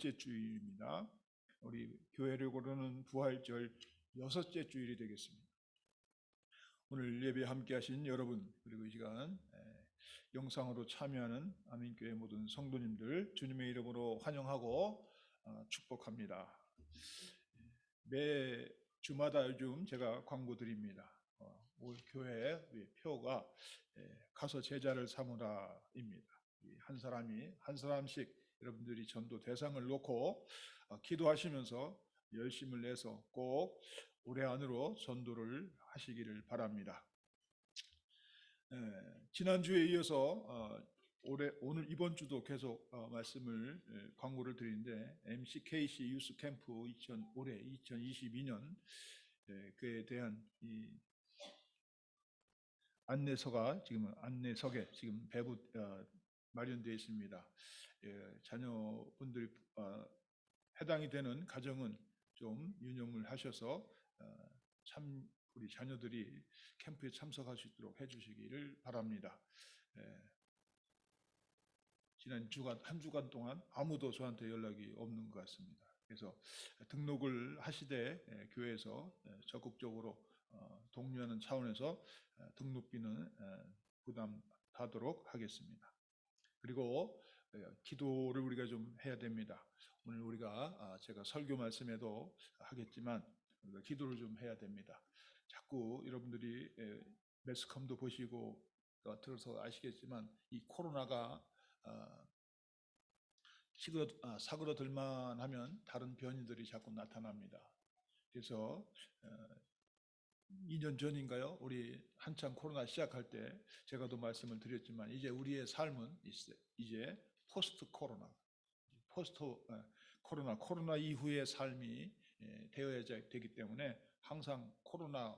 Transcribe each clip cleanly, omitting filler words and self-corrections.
번째 주일입니다. 우리 교회를 고르는 부활절 6째 주일이 되겠습니다. 오늘 예배 함께 하신 여러분, 그리고 이 시간 영상으로 참여하는 아민교회 모든 성도님들 주님의 이름으로 환영하고 축복합니다. 매 주마다 요즘 제가 광고 드립니다. 올 교회 표가 가서 제자를 삼으라입니다. 한 사람이 한 사람씩 여러분들이 전도 대상을 놓고 기도하시면서 열심을 내서 꼭 올해 안으로 전도를 하시기를 바랍니다. 지난주에 이어서 오늘 이번 주도 계속 말씀을 광고를 드리는데 MCKC 유스 캠프 올해 2022년 그에 대한 이 안내석에 지금 배부 마련되어 있습니다. 자녀분들이 해당이 되는 가정은 좀 유념을 하셔서 우리 자녀들이 캠프에 참석할 수 있도록 해주시기를 바랍니다. 지난 한 주간 동안 아무도 저한테 연락이 없는 것 같습니다. 그래서 등록을 하시되 교회에서 적극적으로 독려하는 차원에서 등록비는 부담하도록 하겠습니다. 그리고 기도를 우리가 좀 해야 됩니다. 오늘 제가 설교 말씀에도 하겠지만 우리가 기도를 좀 해야 됩니다. 자꾸 여러분들이 매스컴도 보시고 들어서 아시겠지만 이 코로나가 사그러들만 하면 다른 변이들이 자꾸 나타납니다. 그래서 2년 전인가요? 우리 한참 코로나 시작할 때 제가도 말씀을 드렸지만 이제 우리의 삶은 이제 포스트 코로나 이후의 삶이 되어야 되기 때문에 항상 코로나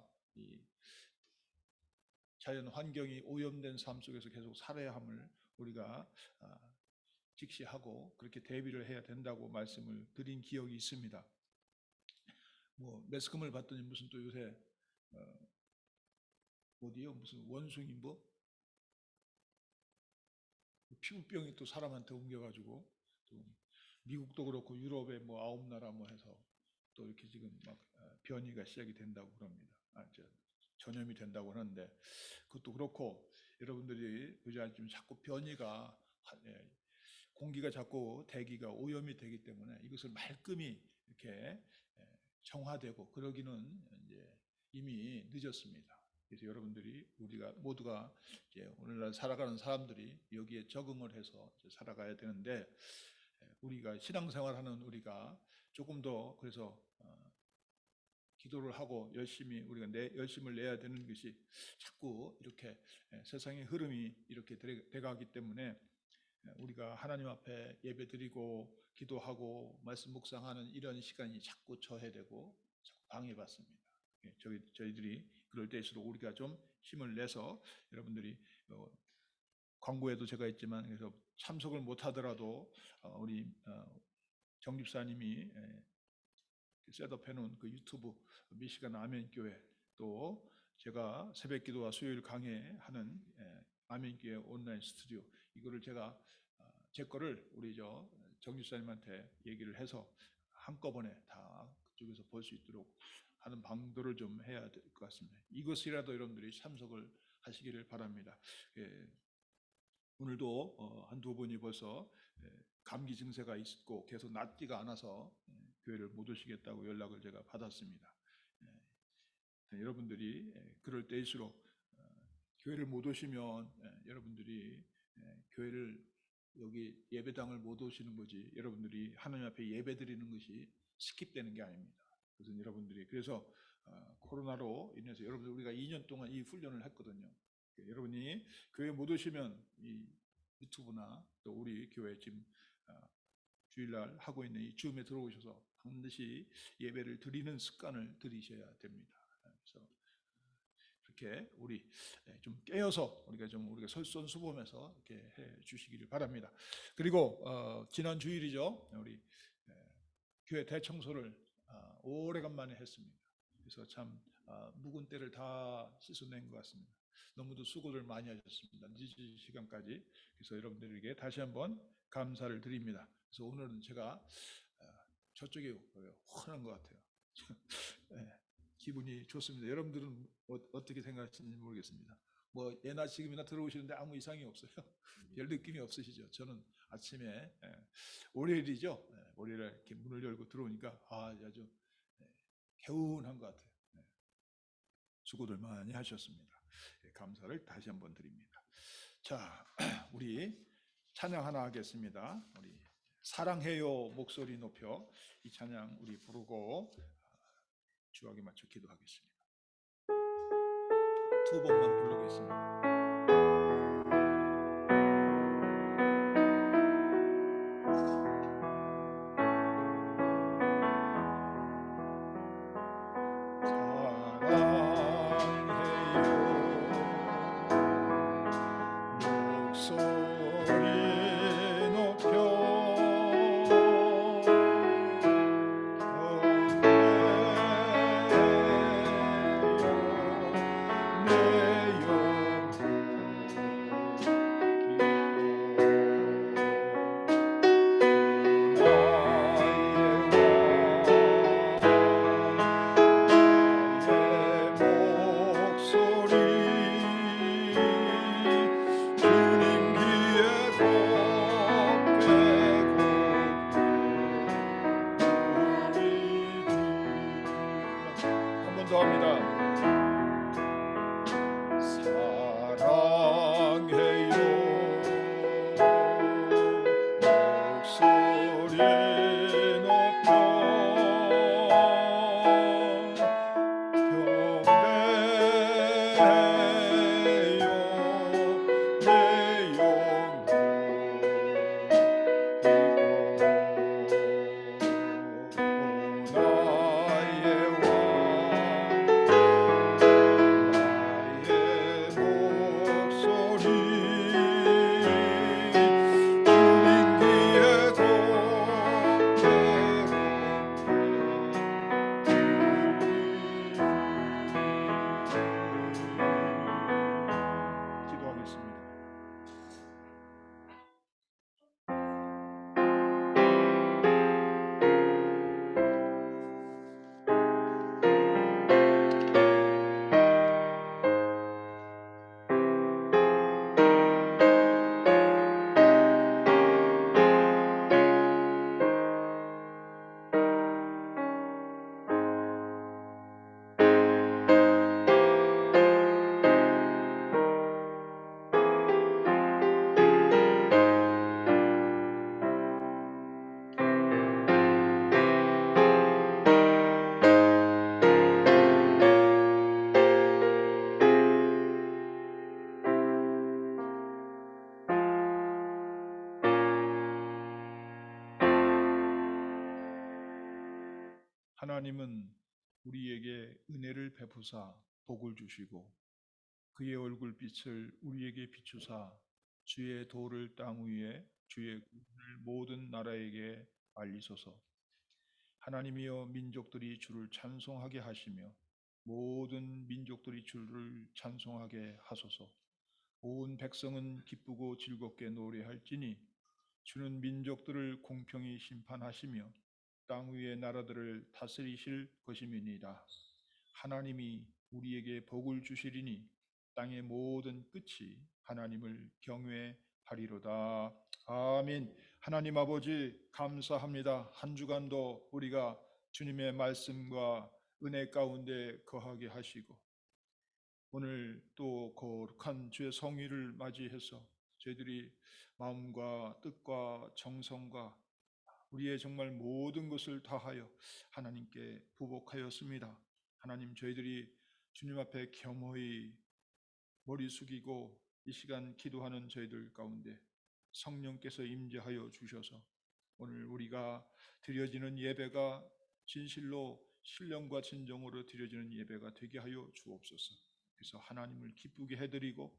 자연 환경이 오염된 삶 속에서 계속 살아야 함을 우리가 직시하고 그렇게 대비를 해야 된다고 말씀을 드린 기억이 있습니다. 매스컴을 봤더니 무슨 또 요새 무슨 원숭이 피부병이 또 사람한테 옮겨가지고 또 미국도 그렇고 유럽의 9나라 해서 또 이렇게 지금 막 변이가 시작이 된다고 그럽니다. 전염이 된다고 하는데 그것도 그렇고 여러분들이 요즘 자꾸 변이가 공기가 자꾸 대기가 오염이 되기 때문에 이것을 말끔히 이렇게 정화되고 그러기는 이제 이미 늦었습니다. 그래서 여러분들이 우리가 모두가 이제 오늘날 살아가는 사람들이 여기에 적응을 해서 살아가야 되는데 우리가 신앙생활하는 우리가 조금 더 그래서 기도를 하고 우리가 열심을 내야 되는 것이 자꾸 이렇게 세상의 흐름이 이렇게 돼가기 때문에 우리가 하나님 앞에 예배드리고 기도하고 말씀 묵상하는 이런 시간이 자꾸 저해되고 자꾸 방해받습니다. 저희들이 그럴 때일수록 우리가 좀 힘을 내서 여러분들이 광고에도 제가 있지만 그래서 참석을 못하더라도 우리 정 집사님이 셋업해놓은 그 유튜브 미시간 아멘교회 또 제가 새벽기도와 수요일 강해하는 아멘교회 온라인 스튜디오 이거를 제가 제 거를 우리 정 집사님한테 얘기를 해서 한꺼번에 다 그쪽에서 볼 수 있도록 하는 방도를 좀 해야 될 것 같습니다. 이것이라도 여러분들이 참석을 하시기를 바랍니다. 오늘도 한두 분이 벌써 감기 증세가 있고 계속 낫지가 않아서 교회를 못 오시겠다고 연락을 제가 받았습니다. 여러분들이 그럴 때일수록 교회를 못 오시면 여러분들이 교회를 여기 예배당을 못 오시는 거지 여러분들이 하나님 앞에 예배 드리는 것이 스킵되는 게 아닙니다. 그래서 여러분들이 코로나로 인해서 우리가 2년 동안 이 훈련을 했거든요. 여러분이 교회 못 오시면 이 유튜브나 또 우리 교회 지금 주일날 하고 있는 이 줌에 들어오셔서 반드시 예배를 드리는 습관을 들이셔야 됩니다. 그래서 이렇게 우리 좀 깨어서 우리가 솔선수범해서 이렇게 해 주시기를 바랍니다. 그리고 지난 주일이죠. 우리 교회 대청소를 오래간만에 했습니다. 그래서 참 묵은 때를 다 씻어낸 것 같습니다. 너무도 수고를 많이 하셨습니다. 늦은 시간까지. 그래서 여러분들에게 다시 한번 감사를 드립니다. 그래서 오늘은 제가 저쪽에 환한 것 같아요. 네, 기분이 좋습니다. 여러분들은 어떻게 생각하시는지 모르겠습니다. 뭐 예나 지금이나 들어오시는데 아무 이상이 없어요. 별 느낌이 없으시죠? 저는 아침에 월요일이죠. 월요일에 이렇게 문을 열고 들어오니까 아주 개운한 것 같아요. 수고들 많이 하셨습니다. 감사를 다시 한번 드립니다. 자, 우리 찬양 하나 하겠습니다. 우리 사랑해요 목소리 높여 이 찬양 우리 부르고 주악에 맞춰 기도하겠습니다. 두 번만 부르겠습니다. 하나님은 우리에게 은혜를 베푸사 복을 주시고 그의 얼굴빛을 우리에게 비추사 주의 도를 땅 위에 주의 구원을 모든 나라에게 알리소서. 하나님이여 민족들이 주를 찬송하게 하시며 모든 민족들이 주를 찬송하게 하소서. 온 백성은 기쁘고 즐겁게 노래할지니 주는 민족들을 공평히 심판하시며 땅 위의 나라들을 다스리실 것임이니라. 하나님이 우리에게 복을 주시리니 땅의 모든 끝이 하나님을 경외하리로다. 아멘. 하나님 아버지 감사합니다. 한 주간도 우리가 주님의 말씀과 은혜 가운데 거하게 하시고 오늘 또 거룩한 주의 성의를 맞이해서 저희들이 마음과 뜻과 정성과 우리의 정말 모든 것을 다하여 하나님께 부복하였습니다. 하나님, 저희들이 주님 앞에 겸허히 머리 숙이고 이 시간 기도하는 저희들 가운데 성령께서 임재하여 주셔서 오늘 우리가 드려지는 예배가 진실로 신령과 진정으로 드려지는 예배가 되게 하여 주옵소서. 그래서 하나님을 기쁘게 해드리고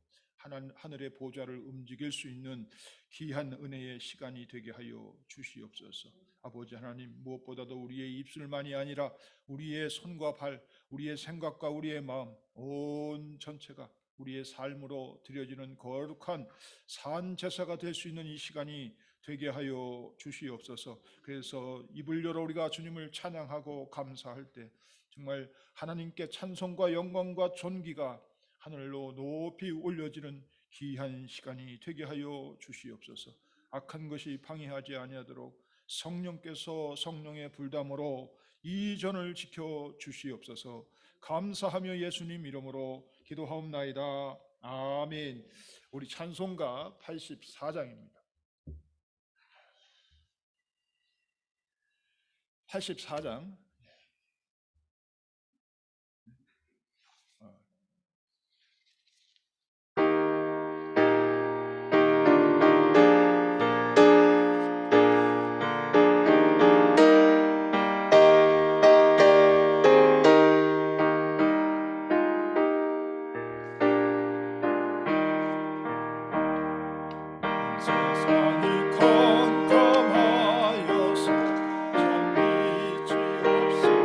하늘의 보좌를 움직일 수 있는 귀한 은혜의 시간이 되게 하여 주시옵소서. 아버지 하나님, 무엇보다도 우리의 입술만이 아니라 우리의 손과 발, 우리의 생각과 우리의 마음, 온 전체가 우리의 삶으로 드려지는 거룩한 산 제사가 될 수 있는 이 시간이 되게 하여 주시옵소서. 그래서 입을 열어 우리가 주님을 찬양하고 감사할 때 정말 하나님께 찬송과 영광과 존귀가 하늘로 높이 올려지는 귀한 시간이 되게 하여 주시옵소서. 악한 것이 방해하지 아니하도록 성령께서 성령의 불담으로 이 전을 지켜 주시옵소서. 감사하며 예수님 이름으로 기도하옵나이다. 아멘. 우리 찬송가 84장입니다. 84장. 세상이 컴컴하여서 참 빛이 없으니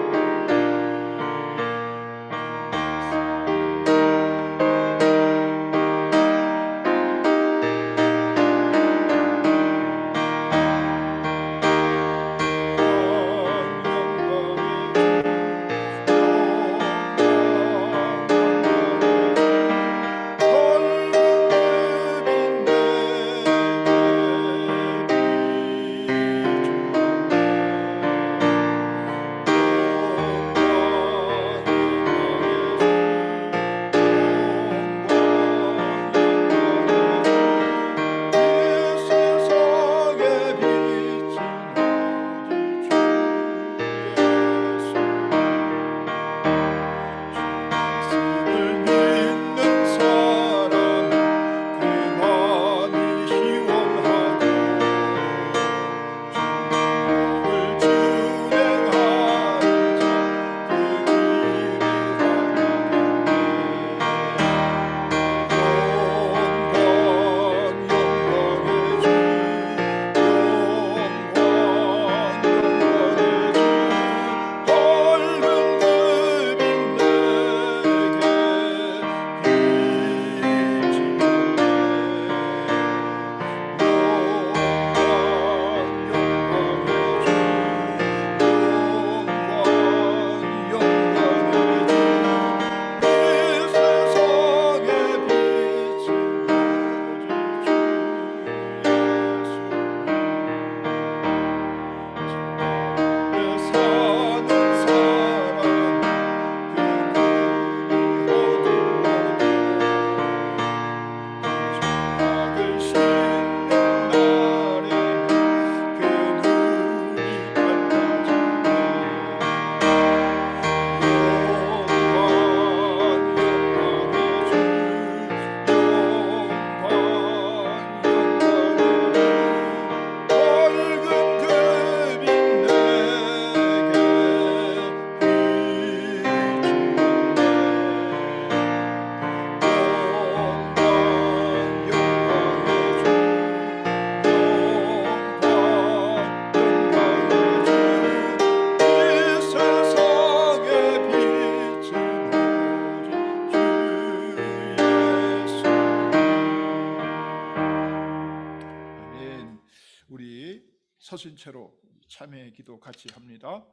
서신 채로 참회 기도 같이 합니다.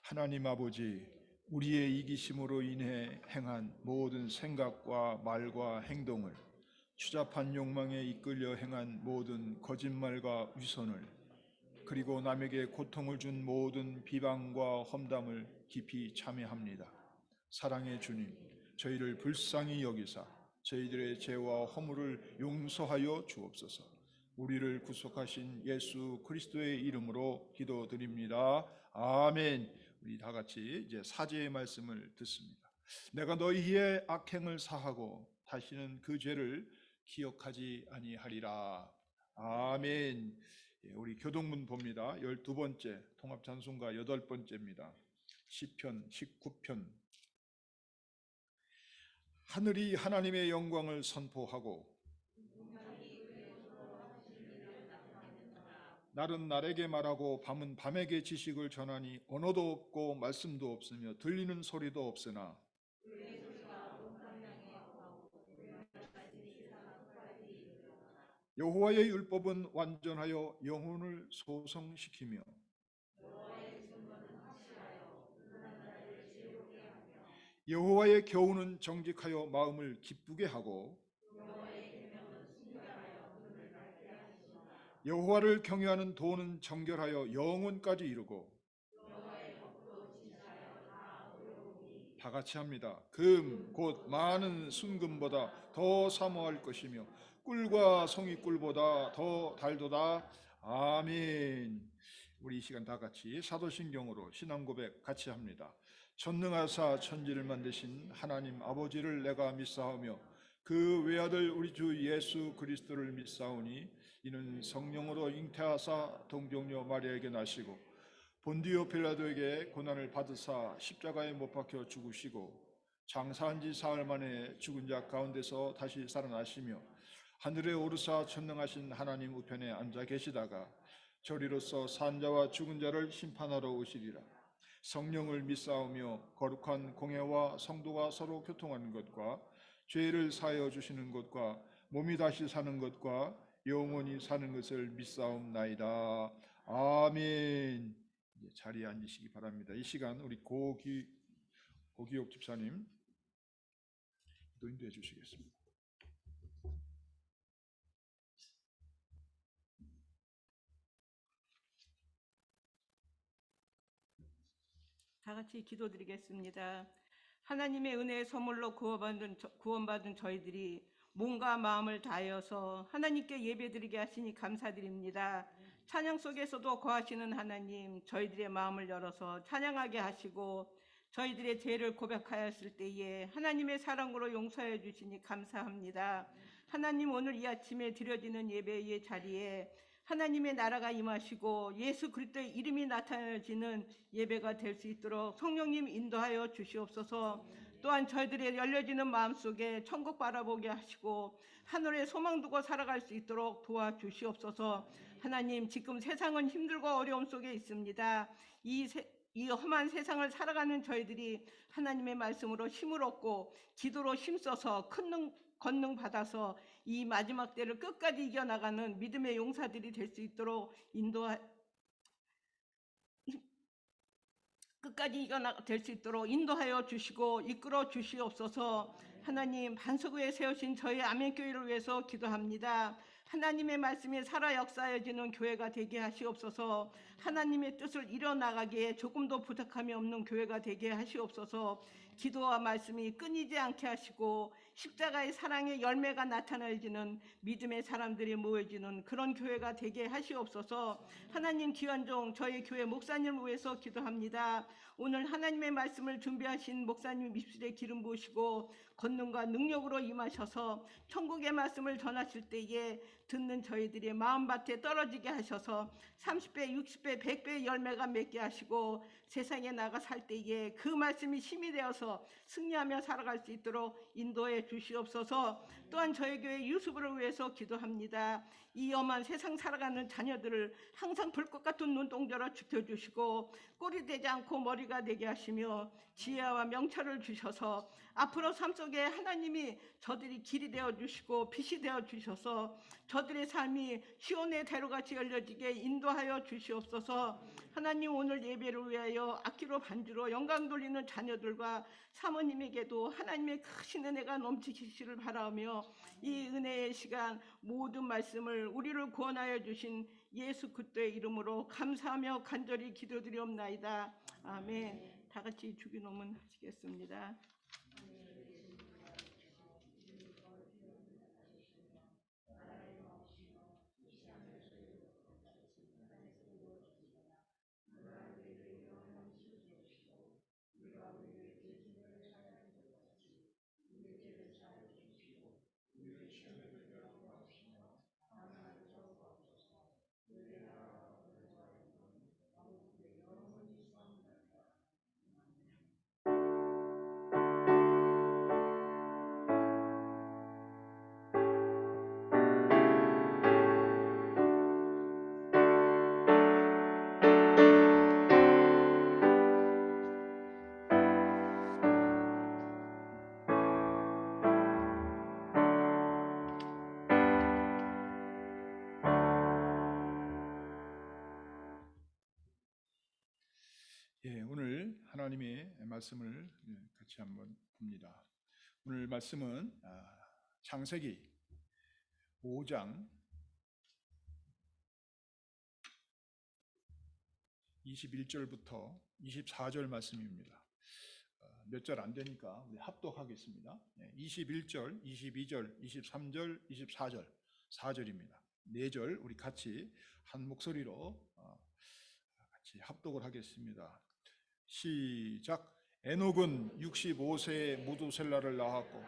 하나님 아버지, 우리의 이기심으로 인해 행한 모든 생각과 말과 행동을, 추잡한 욕망에 이끌려 행한 모든 거짓말과 위선을, 그리고 남에게 고통을 준 모든 비방과 험담을 깊이 참회합니다. 사랑의 주님, 저희를 불쌍히 여기사 저희들의 죄와 허물을 용서하여 주옵소서. 우리를 구속하신 예수 그리스도의 이름으로 기도드립니다. 아멘. 우리 다 같이 이제 사제의 말씀을 듣습니다. 내가 너희의 악행을 사하고 다시는 그 죄를 기억하지 아니하리라. 아멘. 우리 교동문 봅니다. 12번째 통합찬송가 8번째입니다. 시편 19편. 하늘이 하나님의 영광을 선포하고 날은 날에게 말하고 밤은 밤에게 지식을 전하니 언어도 없고 말씀도 없으며 들리는 소리도 없으나 여호와의 율법은 완전하여 영혼을 소성시키며 여호와의 교훈은 정직하여 마음을 기쁘게 하고 여호와를 경외하는 도는 정결하여 영혼까지 이르고 다 같이 합니다. 금 곧 많은 순금보다 더 사모할 것이며 꿀과 송이꿀보다 더 달도다. 아멘. 우리 이 시간 다 같이 사도신경으로 신앙 고백 같이 합니다. 전능하사 천지를 만드신 하나님 아버지를 내가 믿사오며 그 외아들 우리 주 예수 그리스도를 믿사오니 이는 성령으로 잉태하사 동정녀 마리아에게 나시고 본디오 빌라도에게 고난을 받으사 십자가에 못 박혀 죽으시고 장사한 지 사흘 만에 죽은 자 가운데서 다시 살아나시며 하늘에 오르사 전능하신 하나님 우편에 앉아 계시다가 저리로서 산자와 죽은 자를 심판하러 오시리라. 성령을 믿사오며 거룩한 공회와 성도가 서로 교통하는 것과 죄를 사하여 주시는 것과 몸이 다시 사는 것과 영원히 사는 것을 믿사옵나이다. 아멘. 이제 자리에 앉으시기 바랍니다. 이 시간 우리 고기옥 집사님 인도해 주시겠습니다. 다 같이 기도드리겠습니다. 하나님의 은혜의 선물로 구원받은 저희들이 몸과 마음을 다하여서 하나님께 예배드리게 하시니 감사드립니다. 찬양 속에서도 거하시는 하나님, 저희들의 마음을 열어서 찬양하게 하시고 저희들의 죄를 고백하였을 때에 하나님의 사랑으로 용서해 주시니 감사합니다. 하나님, 오늘 이 아침에 드려지는 예배의 자리에 하나님의 나라가 임하시고 예수 그리스도의 이름이 나타내지는 예배가 될 수 있도록 성령님 인도하여 주시옵소서. 또한 저희들의 열려지는 마음속에 천국 바라보게 하시고 하늘에 소망 두고 살아갈 수 있도록 도와주시옵소서. 하나님, 지금 세상은 힘들고 어려움 속에 있습니다. 이 험한 세상을 살아가는 저희들이 하나님의 말씀으로 힘을 얻고 기도로 힘써서 큰 권능 받아서 이 마지막 때를 끝까지 이겨나가는 믿음의 용사들이 될 수 있도록 될 수 있도록 인도하여 주시고 이끌어 주시옵소서. 하나님, 반석 위에 세우신 저희 아멘교회를 위해서 기도합니다. 하나님의 말씀이 살아 역사해지는 교회가 되게 하시옵소서. 하나님의 뜻을 이뤄나가기에 조금도 부족함이 없는 교회가 되게 하시옵소서. 기도와 말씀이 끊이지 않게 하시고 십자가의 사랑의 열매가 나타나지는 믿음의 사람들이 모여지는 그런 교회가 되게 하시옵소서. 하나님, 귀한 종 저희 교회 목사님을 위해서 기도합니다. 오늘 하나님의 말씀을 준비하신 목사님 입술에 기름 부으시고 권능과 능력으로 임하셔서 천국의 말씀을 전하실 때에 듣는 저희들의 마음밭에 떨어지게 하셔서 30배, 60배, 100배의 열매가 맺게 하시고 세상에 나가 살 때에 그 말씀이 힘이 되어서 승리하며 살아갈 수 있도록 인도해 주시옵소서. 또한 저희 교회 유수부를 위해서 기도합니다. 이 엄한 세상 살아가는 자녀들을 항상 불꽃 같은 눈동자로 지켜주시고 꼴이 되지 않고 머리가 되게 하시며 지혜와 명철을 주셔서 앞으로 삶 속에 하나님이 저들이 길이 되어주시고 빛이 되어주셔서 저들의 삶이 시온의 대로같이 열려지게 인도하여 주시옵소서. 하나님, 오늘 예배를 위하여 악기로 반주로 영광 돌리는 자녀들과 사모님에게도 하나님의 크신 은혜가 넘치시기를 바라며 이 은혜의 시간 모든 말씀을 우리를 구원하여 주신 예수 그리스도의 이름으로 감사하며 간절히 기도드리옵나이다. 아멘. 다 같이 주기도문 하시겠습니다. 예, 오늘 하나님의 말씀을 같이 한번 봅니다. 오늘 말씀은 창세기 5장 21절부터 24절 말씀입니다. 몇 절 안 되니까 우리 합독하겠습니다. 21절, 22절, 23절, 24절, 4절입니다. 4절 우리 같이 한 목소리로 같이 합독을 하겠습니다. 시작. 에녹은 65세에 무두셀라를 낳았고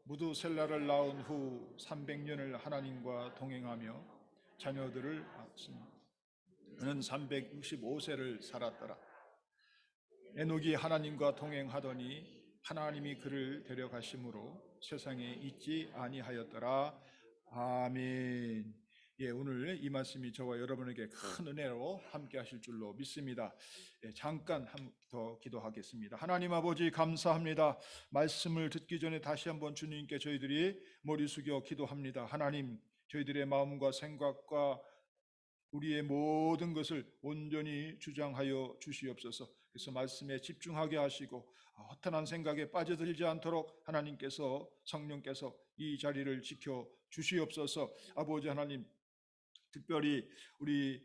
무두셀라를 낳은 후 300년을 하나님과 동행하며 자녀들을 낳았습니다. 그는 365세를 살았더라. 에녹이 하나님과 동행하더니 하나님이 그를 데려가심으로 세상에 있지 아니하였더라. 아멘. 예, 오늘 이 말씀이 저와 여러분에게 큰 은혜로 함께 하실 줄로 믿습니다. 예, 잠깐 더 기도하겠습니다. 하나님 아버지 감사합니다. 말씀을 듣기 전에 다시 한번 주님께 저희들이 머리 숙여 기도합니다. 하나님, 저희들의 마음과 생각과 우리의 모든 것을 온전히 주장하여 주시옵소서. 그래서 말씀에 집중하게 하시고 허탄한 생각에 빠져들지 않도록 하나님께서, 성령께서 이 자리를 지켜 주시옵소서. 아버지 하나님, 특별히 우리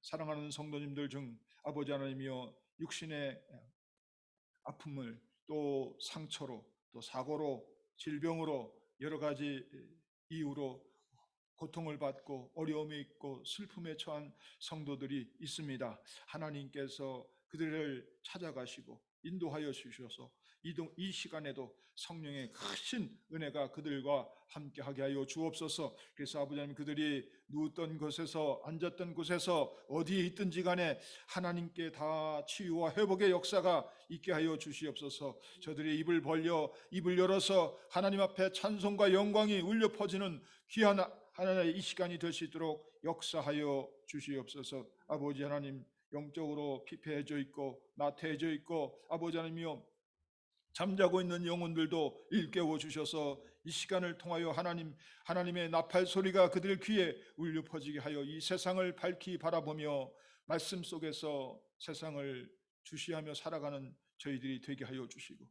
사랑하는 성도님들 중 아버지 하나님이여 육신의 아픔을 또 상처로 또 사고로 질병으로 여러 가지 이유로 고통을 받고 어려움이 있고 슬픔에 처한 성도들이 있습니다. 하나님께서 그들을 찾아가시고 인도하여 주셔서 이 시간에도 성령의 크신 은혜가 그들과 함께하게 하여 주옵소서. 그래서 아버지 하나님, 그들이 누웠던 곳에서 앉았던 곳에서 어디에 있든지 간에 하나님께 다 치유와 회복의 역사가 있게 하여 주시옵소서. 저들의 입을 열어서 하나님 앞에 찬송과 영광이 울려 퍼지는 귀한 하나님의 이 시간이 될 수 있도록 역사하여 주시옵소서. 아버지 하나님, 영적으로 피폐해져 있고 나태해져 있고 아버지 하나님이여 잠자고 있는 영혼들도 일깨워 주셔서 이 시간을 통하여 하나님의 나팔 소리가 그들 귀에 울려 퍼지게 하여 이 세상을 밝히 바라보며 말씀 속에서 세상을 주시하며 살아가는 저희들이 되게 하여 주시고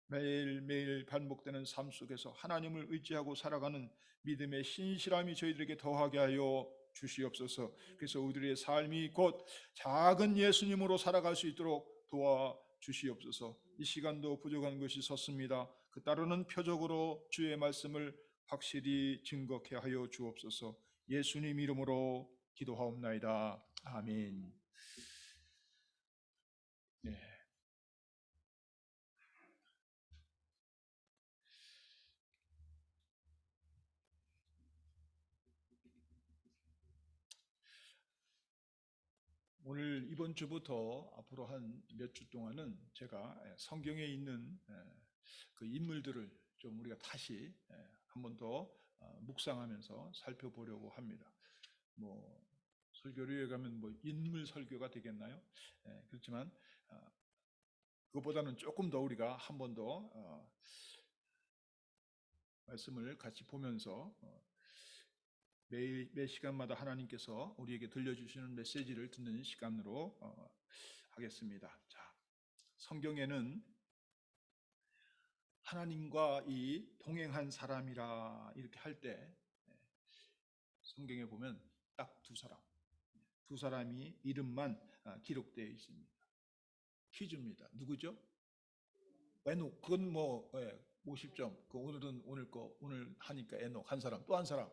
매일매일 반복되는 삶 속에서 하나님을 의지하고 살아가는 믿음의 신실함이 저희들에게 더하게 하여 주시옵소서. 그래서 우리들의 삶이 곧 작은 예수님으로 살아갈 수 있도록 도와주시옵소서. 이 시간도 부족한 것이 섰습니다. 그 따르는 표적으로 주의 말씀을 확실히 증거케 하여 주옵소서. 예수님 이름으로 기도하옵나이다. 아멘. 네. 오늘 이번 주부터 앞으로 한 몇 주 동안은 제가 성경에 있는 그 인물들을 좀 우리가 다시 한 번 더 묵상하면서 살펴보려고 합니다. 뭐 설교류에 가면 뭐 인물 설교가 되겠나요? 그렇지만 그것보다는 조금 더 우리가 한 번 더 말씀을 같이 보면서 매 시간마다 하나님께서 우리에게 들려주시는 메시지를 듣는 시간으로 하겠습니다. 자, 성경에는 하나님과 이 동행한 사람이라 이렇게 할 때 성경에 보면 딱 두 사람이 이름만 기록되어 있습니다. 퀴즈입니다. 누구죠? 에녹. 그건 뭐 50점. 그 오늘 하니까 에녹 한 사람, 또 한 사람.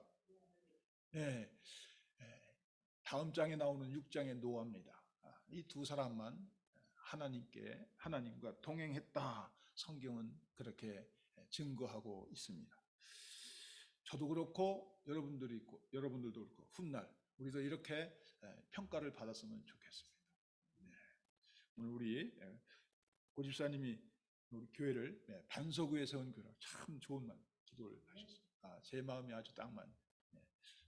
예. 다음 장에 나오는 6장의 노아입니다. 이 두 사람만 하나님과 동행했다. 성경은 그렇게 증거하고 있습니다. 저도 그렇고 여러분들도 그렇고 훗날 우리도 이렇게 평가를 받았으면 좋겠습니다. 오늘 우리 고집사님이 우리 교회를 반석 위에 세운 교회라 참 좋은 말 기도를 하셨습니다. 제 마음이 아주 딱 맞네.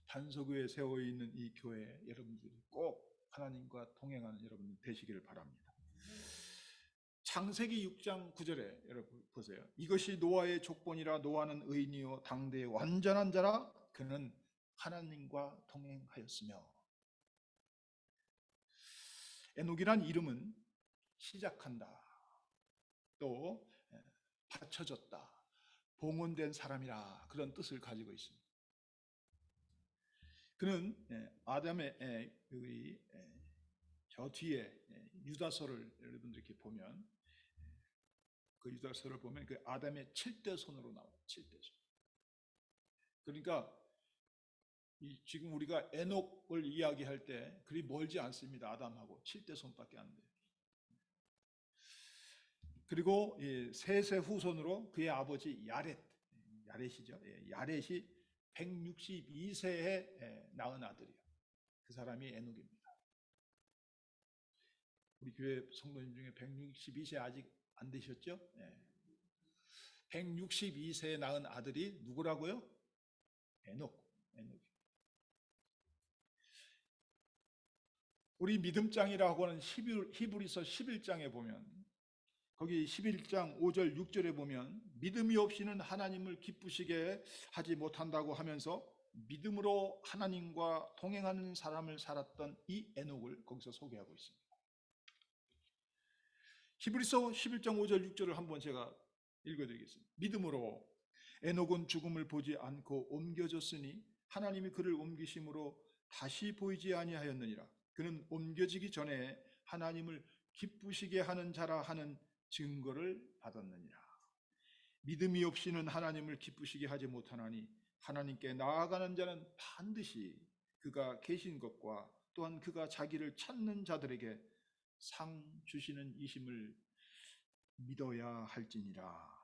반석 위에 세워 있는 이 교회 여러분들이 꼭 하나님과 동행하는 여러분 되시기를 바랍니다. 창세기 6장 9절에 여러분 보세요. 이것이 노아의 족본이라. 노아는 의인이요 당대의 완전한 자라. 그는 하나님과 동행하였으며. 에녹이란 이름은 시작한다. 또 받쳐졌다. 봉헌된 사람이라 그런 뜻을 가지고 있습니다. 그는 아담의 여기 저 뒤에 유다서를 여러분들 이렇게 보면 그 유다서를 보면 그 아담의 7대 손으로 나와요. 7대 손. 그러니까 지금 우리가 에녹을 이야기할 때 그리 멀지 않습니다. 아담하고 7대 손밖에 안 돼요. 그리고 셋의 후손으로 그의 아버지 야렛이죠. 야렛이 162세에 낳은 아들이요. 그 사람이 에녹입니다. 우리 교회 성도님 중에 162세 아직 안 되셨죠? 162세에 낳은 아들이 누구라고요? 에녹. 우리 믿음장이라고 하는 히브리서 11장에 보면 거기 11장 5절 6절에 보면 믿음이 없이는 하나님을 기쁘시게 하지 못한다고 하면서 믿음으로 하나님과 동행하는 사람을 살았던 이 에녹을 거기서 소개하고 있습니다. 히브리서 11장 5절 6절을 한번 제가 읽어드리겠습니다. 믿음으로 에녹은 죽음을 보지 않고 옮겨졌으니 하나님이 그를 옮기심으로 다시 보이지 아니하였느니라. 그는 옮겨지기 전에 하나님을 기쁘시게 하는 자라 하는 증거를 받았느니라. 믿음이 없이는 하나님을 기쁘시게 하지 못하나니 하나님께 나아가는 자는 반드시 그가 계신 것과 또한 그가 자기를 찾는 자들에게 상 주시는 이심을 믿어야 할지니라.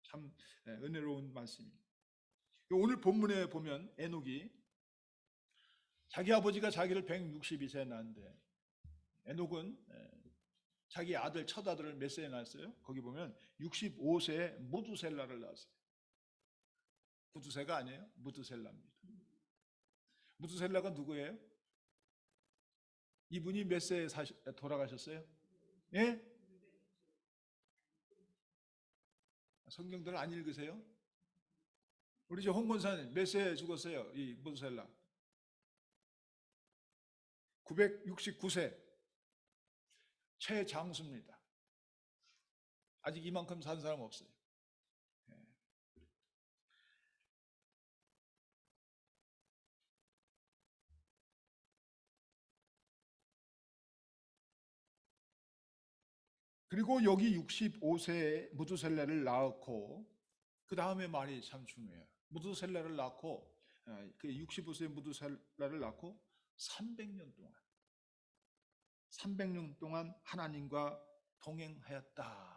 참 은혜로운 말씀입니다. 오늘 본문에 보면 에녹이 자기 아버지가 자기를 162세에 낳았는데 에녹은 자기 아들 첫 아들을 몇 세에 낳았어요? 거기 보면 65세에 무두셀라를 낳았어요. 무두세가 아니에요. 무두셀라입니다. 무두셀라가 누구예요? 이분이 몇 세에 돌아가셨어요? 예? 성경들 안 읽으세요? 우리 저 홍건사님 몇 세에 죽었어요? 이 무두셀라 969세 최장수입니다. 아직 이만큼 산 사람 없어요. 그리고 여기 65세에 무두셀라를 낳고 그 다음에 말이 참 중요해요. 무두셀라를 낳고 그 65세 무두셀라를 낳고 300년 동안 하나님과 동행하였다.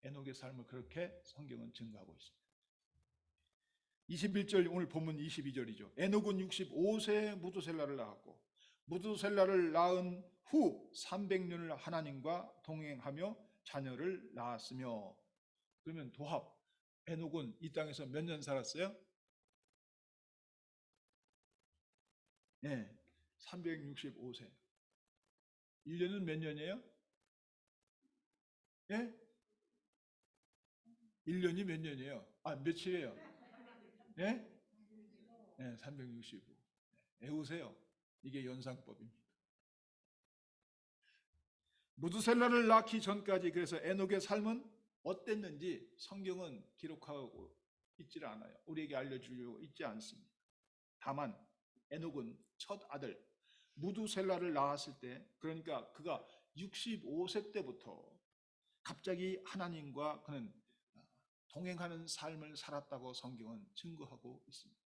에녹의 삶을 그렇게 성경은 증거하고 있습니다. 21절 오늘 본문 22절이죠. 에녹은 65세에 무두셀라를 낳았고 무두셀라를 낳은 후 300년을 하나님과 동행하며 자녀를 낳았으며. 그러면 도합 에녹은 이 땅에서 몇 년 살았어요? 네, 365세. 1년은 몇 년이에요? 예? 1년이 몇 년이에요? 며칠이에요? 예? 네, 365. 외우세요. 이게 연상법입니다. 무두셀라를 낳기 전까지 그래서 에녹의 삶은 어땠는지 성경은 기록하고 있지 않아요. 우리에게 알려주려고 있지 않습니다. 다만 에녹은 첫 아들 무두셀라를 낳았을 때, 그러니까 그가 65세 때부터 갑자기 하나님과 그는 동행하는 삶을 살았다고 성경은 증거하고 있습니다.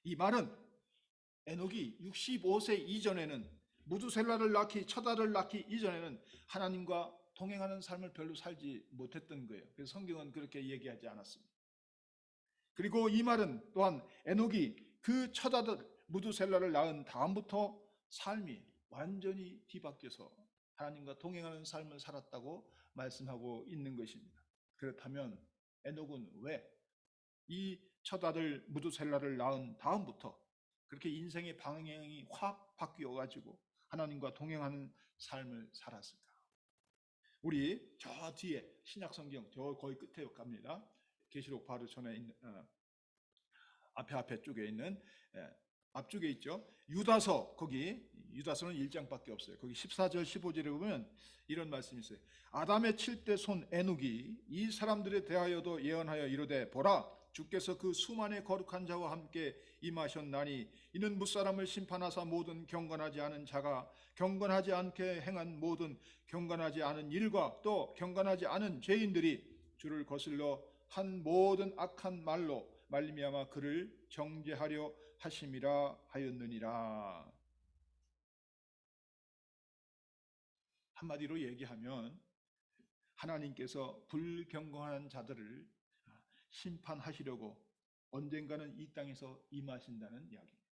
이 말은 에녹이 65세 이전에는 무두셀라를 낳기, 첫 아들을 낳기 이전에는 하나님과 동행하는 삶을 별로 살지 못했던 거예요. 그래서 성경은 그렇게 얘기하지 않았습니다. 그리고 이 말은 또한 에녹이 그 첫 아들 무두셀라를 낳은 다음부터 삶이 완전히 뒤바뀌어서 하나님과 동행하는 삶을 살았다고 말씀하고 있는 것입니다. 그렇다면 에녹은 왜 이 첫 아들 무두셀라를 낳은 다음부터 그렇게 인생의 방향이 확 바뀌어 가지고 하나님과 동행하는 삶을 살았을까? 우리 저 뒤에 신약성경 저 거의 끝에 갑니다. 계시록 바로 전에 있는 앞에 쪽에 있는 앞쪽에 있죠. 유다서, 거기 유다서는 1장밖에 없어요. 거기 14절 15절에 보면 이런 말씀이 있어요. 아담의 7대 손 에녹이 이 사람들에 대하여도 예언하여 이르되 보라 주께서 그 수만의 거룩한 자와 함께 임하셨나니 이는 무사람을 심판하사 모든 경건하지 않은 자가 경건하지 않게 행한 모든 경건하지 않은 일과 또 경건하지 않은 죄인들이 주를 거슬러 한 모든 악한 말로 말미암아 그를 정죄하려 하심이라 하였느니라. 한마디로 얘기하면 하나님께서 불경건한 자들을 심판하시려고 언젠가는 이 땅에서 임하신다는 이야기입니다.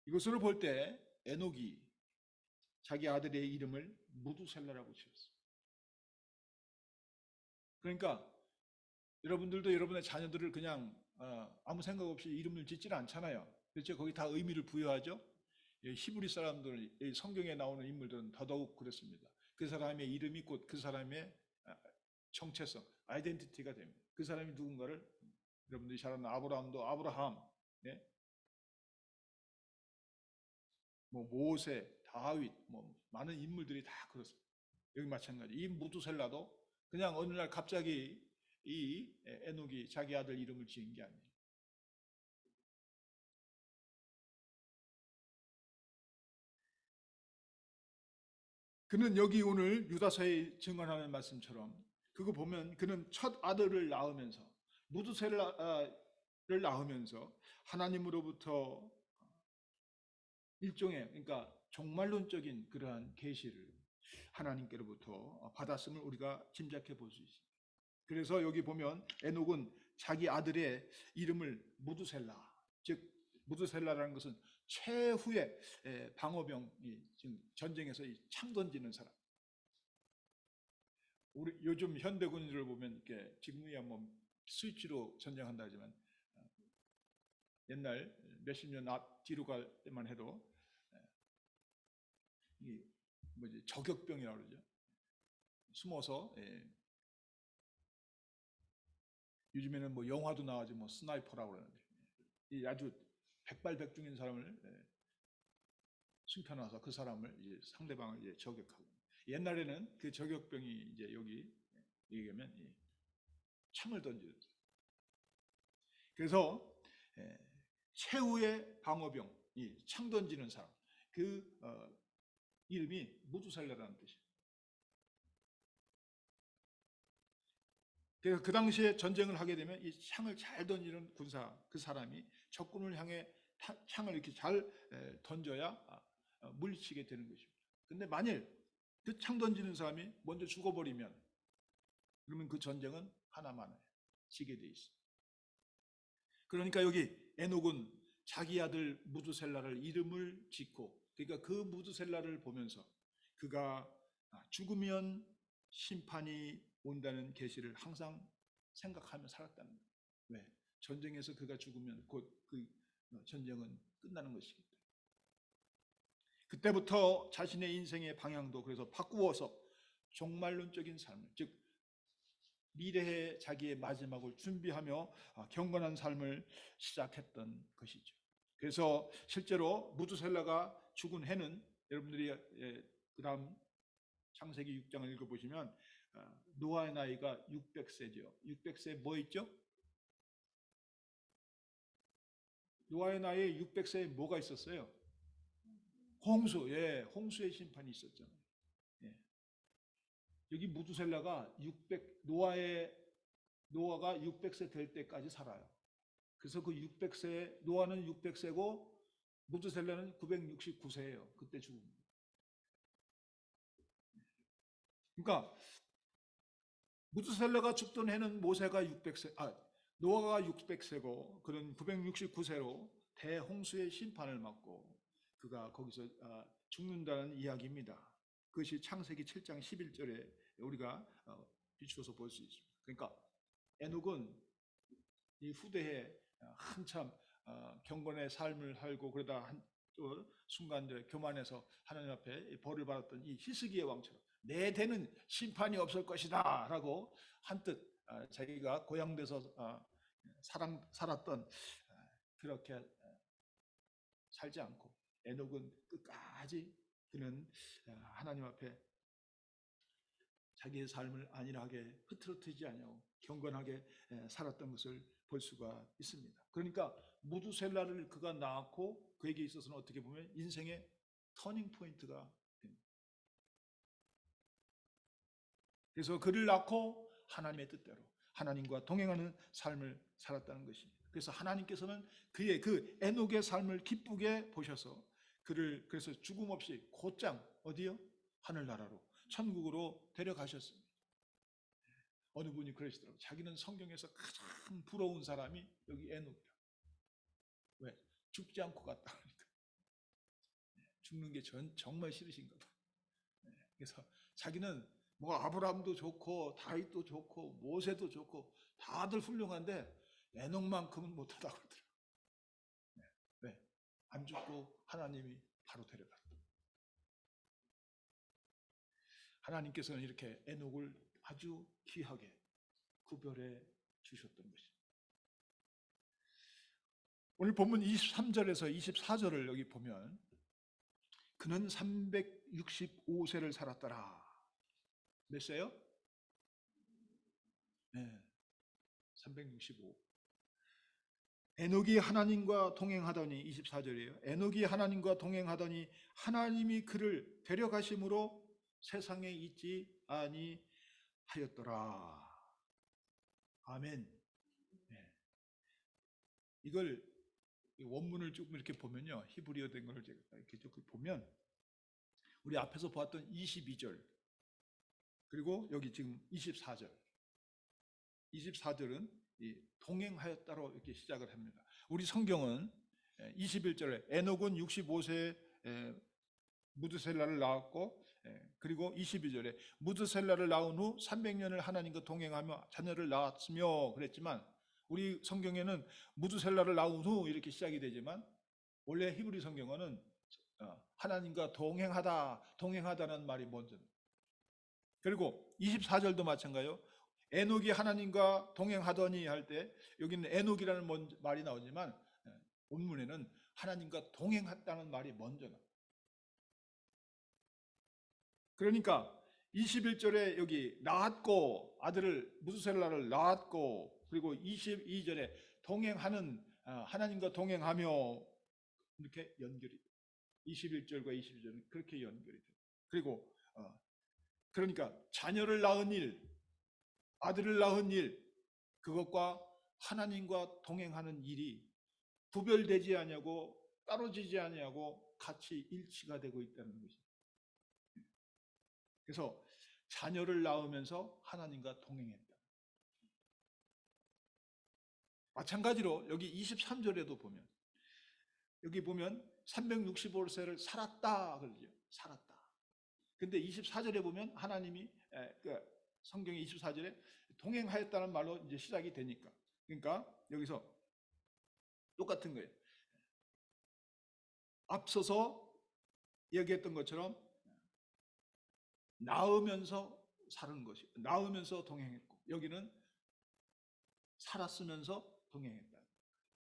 이것으로 볼 때 에녹이 자기 아들의 이름을 무두셀라라고 지었어요. 그러니까 여러분들도 여러분의 자녀들을 그냥 아무 생각 없이 이름을 짓지는 않잖아요. 그렇죠? 거기 다 의미를 부여하죠. 히브리 사람들, 성경에 나오는 인물들은 더더욱 그렇습니다. 그 사람의 이름이 곧 그 사람의 정체성, 아이덴티티가 됩니다. 그 사람이 누군가를 여러분들이 잘 아는 아브라함도 아브라함, 예? 뭐 모세, 다윗, 뭐 많은 인물들이 다 그렇습니다. 여기 마찬가지. 이 무두셀라도 그냥 어느 날 갑자기 이 에녹이 자기 아들 이름을 지은 게 아니에요. 그는 여기 오늘 유다서에 증언하는 말씀처럼 그거 보면 그는 첫 아들을 낳으면서 무두셀라를 낳으면서 하나님으로부터 일종의 그러니까 종말론적인 그러한 계시를 하나님께로부터 받았음을 우리가 짐작해 볼 수 있습니다. 그래서 여기 보면 에녹은 자기 아들의 이름을 무두셀라, 즉 무두셀라라는 것은 최후의 방어병이 지금 전쟁에서 창 던지는 사람. 우리 요즘 현대군인들을 보면 이렇게 지금이야 뭐 스위치로 전쟁한다 하지만 옛날 몇십 년 앞 뒤로 갈 때만 해도 이 뭐지 저격병이라고 그러죠. 숨어서 요즘에는 뭐 영화도 나와지 뭐 스나이퍼라고 그러는데 이 아주 백발백중인 사람을 숨겨놔서 그 사람을 이제 상대방을 이제 저격하고 옛날에는 그 저격병이 이제 여기 얘기하면 창을 던지는 그래서 최후의 방어병 이 창 던지는 사람 그 이름이 무두셀라라는 뜻이에요. 그래서 그 당시에 전쟁을 하게 되면 이 창을 잘 던지는 군사 그 사람이 적군을 향해 창을 이렇게 잘 던져야 물리치게 되는 것입니다. 근데 만일 그 창 던지는 사람이 먼저 죽어버리면 그러면 그 전쟁은 하나만 지게 돼 있습니다. 그러니까 여기 에녹은 자기 아들 무두셀라를 이름을 짓고 그러니까 그 무두셀라를 보면서 그가 죽으면 심판이 온다는 계시를 항상 생각하며 살았다는 거예요. 왜? 전쟁에서 그가 죽으면 곧 그 전쟁은 끝나는 것이기 때문에. 그때부터 자신의 인생의 방향도 그래서 바꾸어서 종말론적인 삶을 즉 미래의 자기의 마지막을 준비하며 경건한 삶을 시작했던 것이죠. 그래서 실제로 무두셀라가 죽은 해는 여러분들이 그 다음 창세기 6장을 읽어보시면 노아의 나이가 600세죠. 600세 뭐 있죠? 노아의 나이에 600세에 뭐가 있었어요? 홍수, 홍수의 심판이 있었잖아요. 여기 무두셀라가 노아가 600세 될 때까지 살아요. 그래서 그 600세 노아는 600세고 무두셀라는 969세예요. 그때 죽습니다. 그러니까 무두셀라가 죽던 해는 모세가 600세, 노아가 600세고 그는 969세로 대홍수의 심판을 맞고 그가 거기서 죽는다는 이야기입니다. 그것이 창세기 7장 11절에 우리가 비추어서 볼 수 있습니다. 그러니까 에녹은 이 후대에 한참 경건의 삶을 살고 그러다 또 순간적으로 교만해서 하나님 앞에 벌을 받았던 이 히스기야 왕처럼 내 대는 심판이 없을 것이다 라고 한뜻 자기가 고향돼서 살았던 그렇게 살지 않고 에녹은 끝까지 그는 하나님 앞에 자기의 삶을 안일하게 흐트러뜨리지 아니하고 경건하게 살았던 것을 볼 수가 있습니다. 그러니까 무두셀라를 그가 낳았고 그에게 있어서는 어떻게 보면 인생의 터닝 포인트가 됩니다. 그래서 그를 낳고 하나님의 뜻대로 하나님과 동행하는 삶을 살았다는 것입니다. 그래서 하나님께서는 그의 그 에녹의 삶을 기쁘게 보셔서 그를 그래서 죽음 없이 곧장 어디요? 하늘나라로 천국으로 데려가셨습니다. 어느 분이 그러시더라고요. 자기는 성경에서 가장 부러운 사람이 여기 에녹이다. 왜? 죽지 않고 갔다 그러니까. 죽는 게 정말 싫으신가 봐. 그래서 자기는 뭐 아브라함도 좋고 다윗도 좋고 모세도 좋고 다들 훌륭한데 에녹만큼은 못하다고 그러더라고요. 왜? 안 죽고 하나님이 바로 데려갔다. 하나님께서는 이렇게 에녹을 아주 귀하게 구별해 주셨던 것입니다. 오늘 본문 23절에서 24절을 여기 보면 그는 365세를 살았더라. 몇 세요? 네, 365. 에녹이 하나님과 동행하더니 24절이에요. 에녹이 하나님과 동행하더니 하나님이 그를 데려가심으로 세상에 있지 아니하였더라. 아멘. 네. 이걸 원문을 조금 이렇게 보면요, 히브리어 된 것을 제가 이렇게 보면 우리 앞에서 보았던 22절 그리고 여기 지금 24절, 24절은 동행하였다로 이렇게 시작을 합니다. 우리 성경은 21절에 에녹은 65세에 무드셀라를 낳았고, 그리고 22절에 무드셀라를 낳은 후 300년을 하나님과 동행하며 자녀를 낳았으며 그랬지만 우리 성경에는 무드셀라를 낳은 후 이렇게 시작이 되지만 원래 히브리 성경어는 하나님과 동행하다는 말이 먼저입니다. 그리고 24절도 마찬가지예요. 에녹이 하나님과 동행하더니 할 때 여기는 에녹이라는 말이 나오지만 본문에는 하나님과 동행했다는 말이 먼저 나와요. 그러니까 21절에 여기 낳았고 아들을 무드셀라를 낳았고 그리고 22절에 동행하는 하나님과 동행하며 이렇게 연결이 돼요. 21절과 22절은 그렇게 연결이 돼요. 그리고 그러니까 자녀를 낳은 일, 아들을 낳은 일, 그것과 하나님과 동행하는 일이 구별되지 아니하고 따로지지 아니하고 같이 일치가 되고 있다는 것입니다. 그래서 자녀를 낳으면서 하나님과 동행했다. 마찬가지로 여기 23절에도 보면 여기 보면 365세를 살았다 그러죠. 살았다. 근데 24절에 보면 하나님이 성경의 24절에 동행하였다는 말로 이제 시작이 되니까 그러니까 여기서 똑같은 거예요. 앞서서 얘기했던 것처럼 낳으면서 사는 것이 낳으면서 동행했고 여기는 살았으면서 동행했다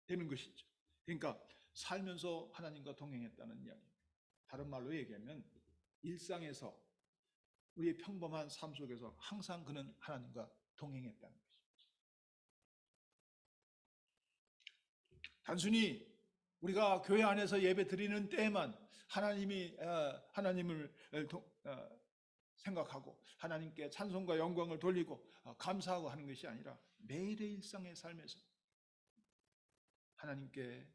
되는 것이죠. 그러니까 살면서 하나님과 동행했다는 이야기입니다. 다른 말로 얘기하면 일상에서 우리의 평범한 삶 속에서 항상 그는 하나님과 동행했다는 것입니다. 단순히 우리가 교회 안에서 예배 드리는 때에만 하나님을 생각하고 하나님께 찬송과 영광을 돌리고 감사하고 하는 것이 아니라 매일의 일상의 삶에서 하나님께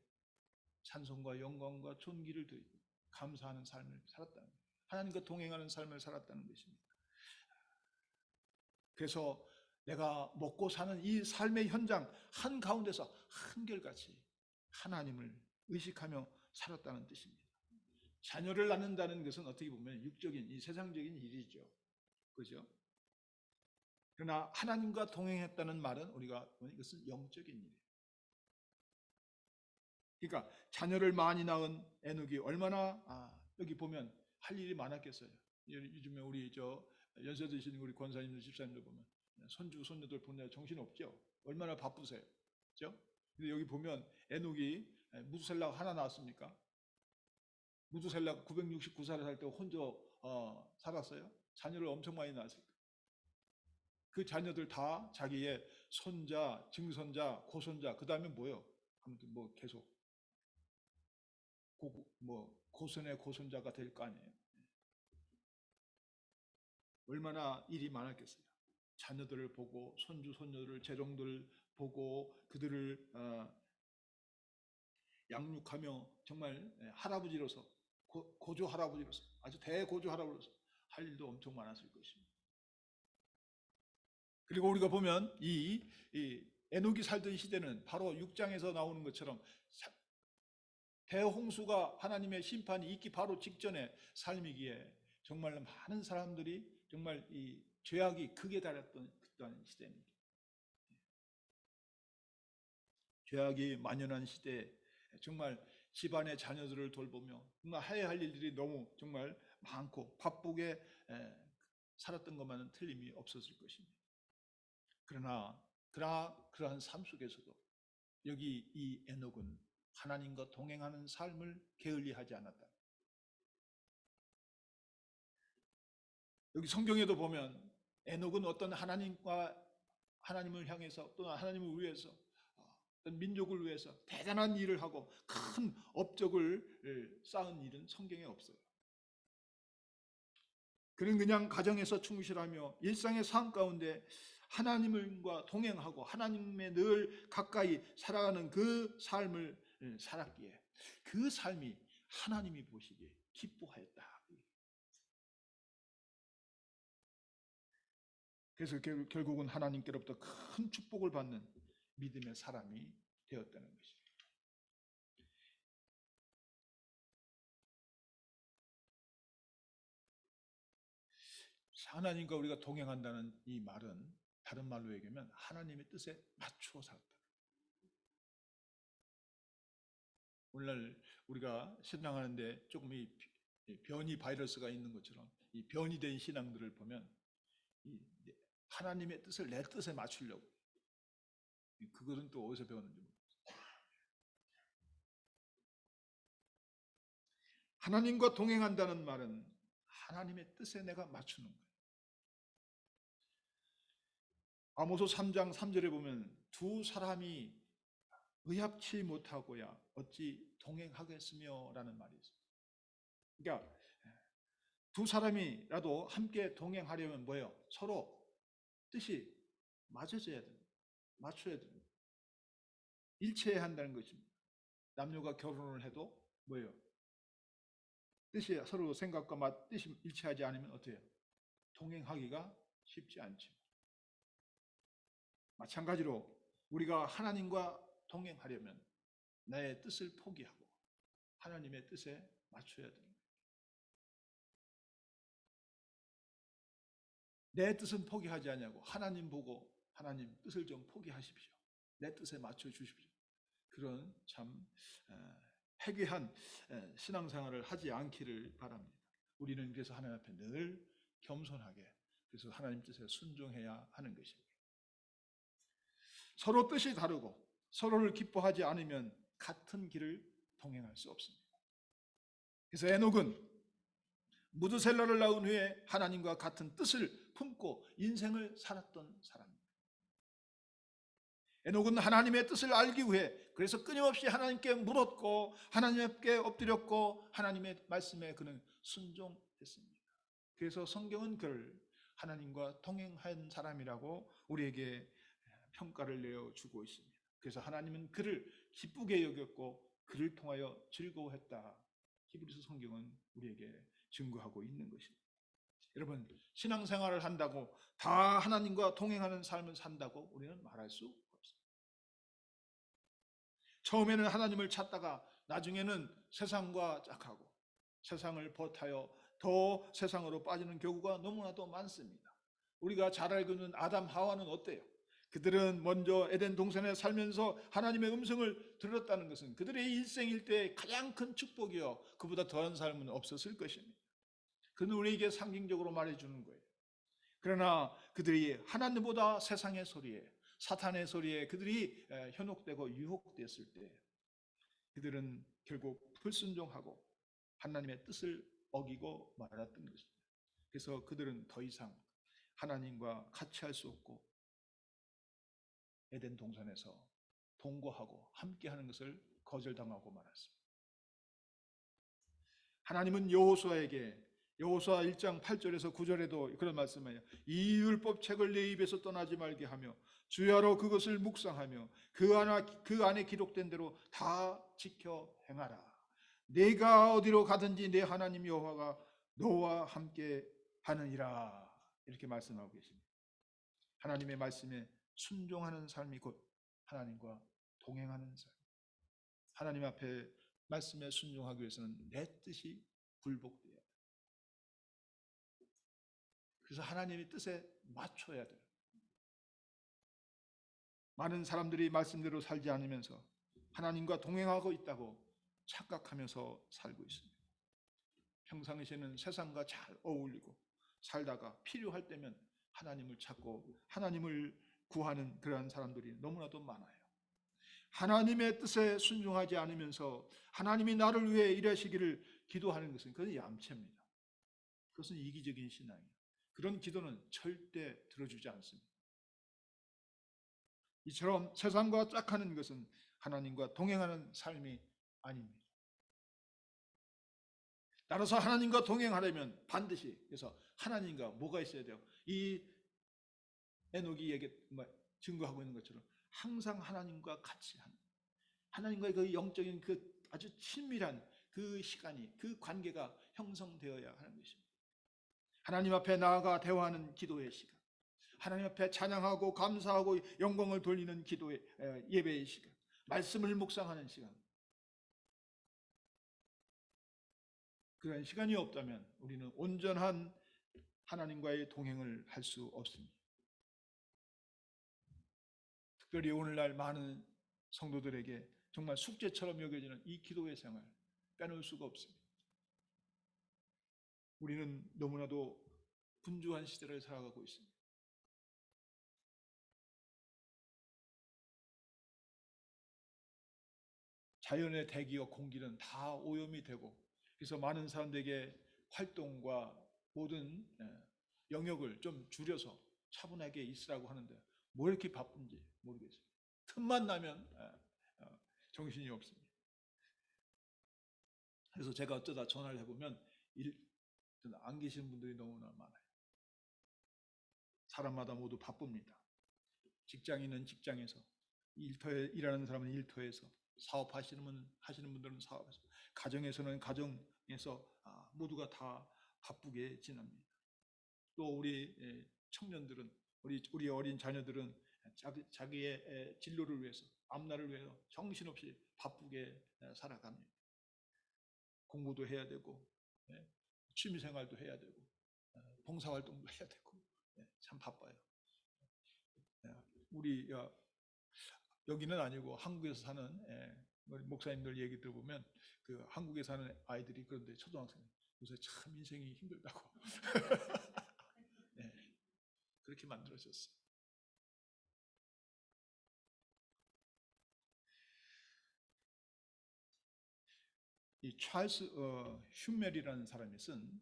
찬송과 영광과 존귀를 드리고 감사하는 삶을 살았다는 거예요. 하나님과 동행하는 삶을 살았다는 것입니다. 그래서 내가 먹고 사는 이 삶의 현장 한가운데서 한결같이 하나님을 의식하며 살았다는 뜻입니다. 자녀를 낳는다는 것은 어떻게 보면 육적인 이 세상적인 일이죠. 그죠? 그러나 하나님과 동행했다는 말은 우리가 이것은 영적인 일이에요. 그러니까 자녀를 많이 낳은 에녹이 얼마나 여기 보면 할 일이 많았겠어요. 요즘에 우리 연세 드시는 우리 권사님들 집사님들 보면 손주 손녀들 보느라 정신 없죠. 얼마나 바쁘세요. 그렇죠? 근데 여기 보면 에녹이 무두셀라가 하나 낳았습니까? 무두셀라가 969살을 살 때 혼자 살았어요. 자녀를 엄청 많이 낳았을 때. 그 자녀들 다 자기의 손자, 증손자, 고손자, 그 다음에 뭐요? 아무튼 뭐 계속 고손의 고손자가 될 거 아니에요. 얼마나 일이 많았겠어요. 자녀들을 보고 손주, 손녀들, 재종들을 보고 그들을 양육하며 정말 할아버지로서 고조 할아버지로서 아주 대고조 할아버지로서 할 일도 엄청 많았을 것입니다. 그리고 우리가 보면 이 에녹이 살던 시대는 바로 6장에서 나오는 것처럼 대홍수가 하나님의 심판이 있기 바로 직전의 삶이기에 정말 많은 사람들이 정말 이 죄악이 극에 달했던 그러한 시대입니다. 죄악이 만연한 시대에 정말 집안의 자녀들을 돌보며 정말 해야 할 일들이 너무 정말 많고 바쁘게 살았던 것만은 틀림이 없었을 것입니다. 그러나 그러한 삶 속에서도 여기 이 에녹은 하나님과 동행하는 삶을 게을리하지 않았다. 여기 성경에도 보면 에녹은 어떤 하나님을 향해서 또는 하나님을 위해서 어떤 민족을 위해서 대단한 일을 하고 큰 업적을 쌓은 일은 성경에 없어요. 그는 그냥 가정에서 충실하며 일상의 삶 가운데 하나님과 동행하고 하나님의 늘 가까이 살아가는 그 삶을 살았기에 그 삶이 하나님이 보시기에 기뻐하였다. 그래서 결국은 하나님께로부터 큰 축복을 받는 믿음의 사람이 되었다는 것입니다. 하나님과 우리가 동행한다는 이 말은 다른 말로 얘기하면 하나님의 뜻에 맞추어 살았다. 오늘날 우리가 신앙하는데 조금 이 변이 바이러스가 있는 것처럼 이 변이 된 신앙들을 보면 하나님의 뜻을 내 뜻에 맞추려고 그것은 또 어디서 배웠는지 모르겠어요. 하나님과 동행한다는 말은 하나님의 뜻에 내가 맞추는 거예요. 아모스 3장 3절에 보면 두 사람이 의합치 못하고야 어찌 동행하겠으며 라는 말이 있어요. 그러니까 두 사람이라도 함께 동행하려면 뭐예요? 서로 뜻이 맞춰져야 됩니다. 맞춰야 됩니다. 일치해야 한다는 것입니다. 남녀가 결혼을 해도 뭐예요? 뜻이 서로 생각과 뜻이 일치하지 않으면 어떻게 해요? 동행하기가 쉽지 않죠. 마찬가지로 우리가 하나님과 동행하려면 나의 뜻을 포기하고 하나님의 뜻에 맞춰야 됩니다. 내 뜻은 포기하지 않냐고 하나님 보고 하나님 뜻을 좀 포기하십시오. 내 뜻에 맞춰 주십시오. 그런 참 해괴한 신앙생활을 하지 않기를 바랍니다. 우리는 그래서 하나님 앞에 늘 겸손하게 그래서 하나님 뜻에 순종해야 하는 것입니다. 서로 뜻이 다르고 서로를 기뻐하지 않으면 같은 길을 동행할 수 없습니다. 그래서 에녹은 무드셀라를 낳은 후에 하나님과 같은 뜻을 품고 인생을 살았던 사람입니다. 에녹은 하나님의 뜻을 알기 위해 그래서 끊임없이 하나님께 물었고 하나님께 엎드렸고 하나님의 말씀에 그는 순종했습니다. 그래서 성경은 그를 하나님과 동행한 사람이라고 우리에게 평가를 내어주고 있습니다. 그래서 하나님은 그를 기쁘게 여겼고 그를 통하여 즐거워했다. 히브리서 성경은 우리에게 증거하고 있는 것입니다. 여러분 신앙생활을 한다고 다 하나님과 동행하는 삶을 산다고 우리는 말할 수 없습니다. 처음에는 하나님을 찾다가 나중에는 세상과 짝하고 세상을 버타여 더 세상으로 빠지는 경우가 너무나도 많습니다. 우리가 잘 알고 있는 아담 하와는 어때요? 그들은 먼저 에덴 동산에 살면서 하나님의 음성을 들었다는 것은 그들의 일생일대의 가장 큰 축복이요 그보다 더한 삶은 없었을 것입니다. 그는 우리에게 상징적으로 말해주는 거예요. 그러나 그들이 하나님보다 세상의 소리에 사탄의 소리에 그들이 현혹되고 유혹됐을 때 그들은 결국 불순종하고 하나님의 뜻을 어기고 말았던 것입니다. 그래서 그들은 더 이상 하나님과 같이 할 수 없고 에덴 동산에서 동거하고 함께하는 것을 거절당하고 말았습니다. 하나님은 여호수아에게 여호수아 1장 8절에서 9절에도 그런 말씀을 해요. 이 율법책을 내 입에서 떠나지 말게 하며 주야로 그것을 묵상하며 그 안에 기록된 대로 다 지켜 행하라. 내가 어디로 가든지 내 하나님 여호와가 너와 함께 하느니라. 이렇게 말씀하고 계십니다. 하나님의 말씀에 순종하는 삶이 곧 하나님과 동행하는 삶. 하나님 앞에 말씀에 순종하기 위해서는 내 뜻이 굴복돼야 돼요. 그래서 하나님의 뜻에 맞춰야 돼요. 많은 사람들이 말씀대로 살지 않으면서 하나님과 동행하고 있다고 착각하면서 살고 있습니다. 평상시에는 세상과 잘 어울리고 살다가 필요할 때면 하나님을 찾고 하나님을 구하는 그러한 사람들이 너무나도 많아요. 하나님의 뜻에 순종하지 않으면서 하나님이 나를 위해 일하시기를 기도하는 것은 그것은 얌체입니다. 그것은 이기적인 신앙이에요. 그런 기도는 절대 들어주지 않습니다. 이처럼 세상과 짝하는 것은 하나님과 동행하는 삶이 아닙니다. 따라서 하나님과 동행하려면 반드시 그래서 하나님과 뭐가 있어야 돼요? 이 에녹이 증거하고 있는 것처럼 항상 하나님과 같이 하는 하나님과의 그 영적인 그 아주 친밀한 그 시간이 그 관계가 형성되어야 하는 것입니다. 하나님 앞에 나아가 대화하는 기도의 시간, 하나님 앞에 찬양하고 감사하고 영광을 돌리는 기도의 예배의 시간, 말씀을 묵상하는 시간. 그런 시간이 없다면 우리는 온전한 하나님과의 동행을 할 수 없습니다. 특별히 오늘날 많은 성도들에게 정말 숙제처럼 여겨지는 이 기도의 생활 빼놓을 수가 없습니다. 우리는 너무나도 분주한 시대를 살아가고 있습니다. 자연의 대기와 공기는 다 오염이 되고 그래서 많은 사람들에게 활동과 모든 영역을 좀 줄여서 차분하게 있으라고 하는데 뭐 이렇게 바쁜지 모르겠어요. 틈만 나면 정신이 없습니다. 그래서 제가 어쩌다 전화를 해보면 안 계시는 분들이 너무나 많아요. 사람마다 모두 바쁩니다. 직장인은 직장에서, 일터에 일하는 사람은 일터에서, 사업하시는 분들은 사업에서, 가정에서는 가정에서 모두가 다 바쁘게 지냅니다. 또 우리 청년들은 우리 어린 자녀들은 자기의 진로를 위해서 앞날을 위해서 정신없이 바쁘게 살아갑니다. 공부도 해야 되고 취미생활도 해야 되고 봉사활동도 해야 되고 참 바빠요. 우리 여기는 아니고 한국에서 사는 목사님들 얘기 들어보면 그 한국에 사는 아이들이 그런데 초등학생 요새 참 인생이 힘들다고 네, 그렇게 만들어졌어요. 이 찰스 슈멜이라는 사람이 쓴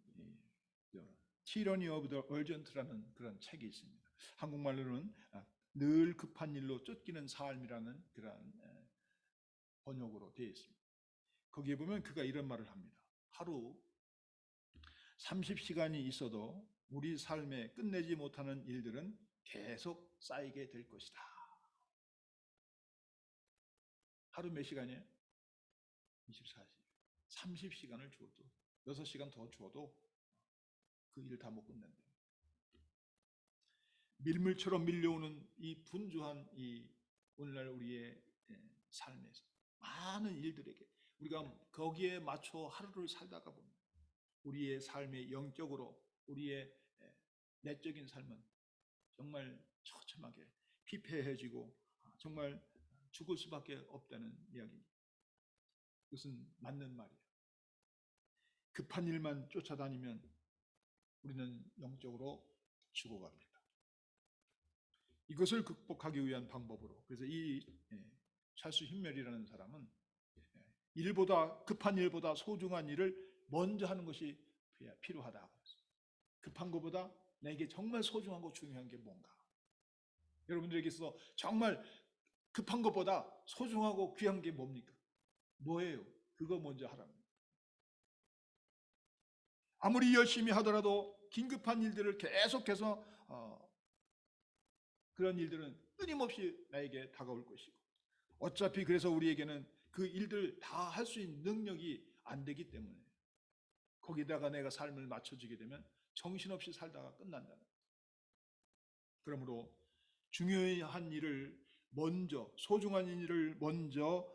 티러니 오브 더 얼전트라는 그런 책이 있습니다. 한국말로는 늘 급한 일로 쫓기는 삶이라는 그런 번역으로 되어 있습니다. 거기에 보면 그가 이런 말을 합니다. 하루 30시간이 있어도 우리 삶에 끝내지 못하는 일들은 계속 쌓이게 될 것이다. 하루 몇 시간이에요? 24시간. 30시간을 주어도 6시간 더 주어도 그 일 다 못 끝낸다. 밀물처럼 밀려오는 이 분주한 이 오늘날 우리의 삶에서 많은 일들에게 우리가 거기에 맞춰 하루를 살다가 보면 우리의 삶의 영적으로 우리의 내적인 삶은 정말 처참하게 피폐해지고 정말 죽을 수밖에 없다는 이야기입니다. 그것은 맞는 말이에요. 급한 일만 쫓아다니면 우리는 영적으로 죽어갑니다. 이것을 극복하기 위한 방법으로, 그래서 이 찰스 흰멜이라는 사람은 일보다 급한 일보다 소중한 일을 먼저 하는 것이 필요하다. 급한 것보다 내게 정말 소중하고 중요한 게 뭔가? 여러분들에게서 정말 급한 것보다 소중하고 귀한 게 뭡니까? 뭐예요? 그거 먼저 하라는 거예요. 아무리 열심히 하더라도 긴급한 일들을 계속해서 그런 일들은 끊임없이 나에게 다가올 것이고, 어차피 그래서 우리에게는 그 일들 다 할 수 있는 능력이 안 되기 때문에 거기다가 내가 삶을 맞춰주게 되면 정신없이 살다가 끝난다는 거예요. 그러므로 중요한 일을 먼저, 소중한 일을 먼저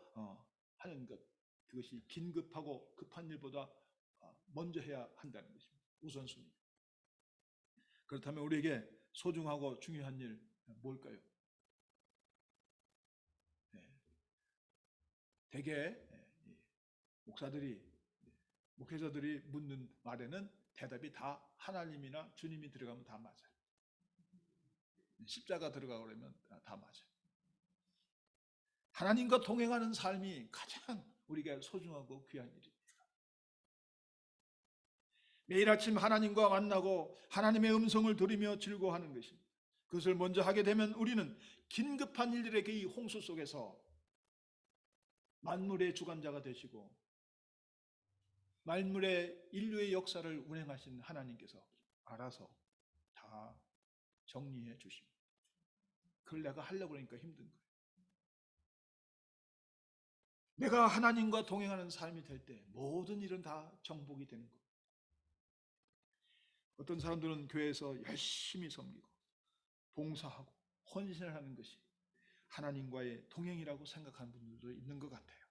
하는 것, 그것이 긴급하고 급한 일보다 먼저 해야 한다는 것입니다. 우선순위. 그렇다면 우리에게 소중하고 중요한 일 뭘까요? 대개 목회자들이 묻는 말에는 대답이 다 하나님이나 주님이 들어가면 다 맞아요. 십자가 들어가고 그러면 다 맞아요. 하나님과 동행하는 삶이 가장 우리가 소중하고 귀한 일입니다. 매일 아침 하나님과 만나고 하나님의 음성을 들으며 즐거워하는 것입니다. 그것을 먼저 하게 되면 우리는 긴급한 일들의 이 홍수 속에서 만물의 주관자가 되시고 만물의 인류의 역사를 운행하신 하나님께서 알아서 다 정리해 주십니다. 그걸 내가 하려고 하니까 힘든 거예요. 내가 하나님과 동행하는 삶이 될 때 모든 일은 다 정복이 되는 거예요. 어떤 사람들은 교회에서 열심히 섬기고 봉사하고 헌신을 하는 것이 하나님과의 동행이라고 생각하는 분들도 있는 것 같아요.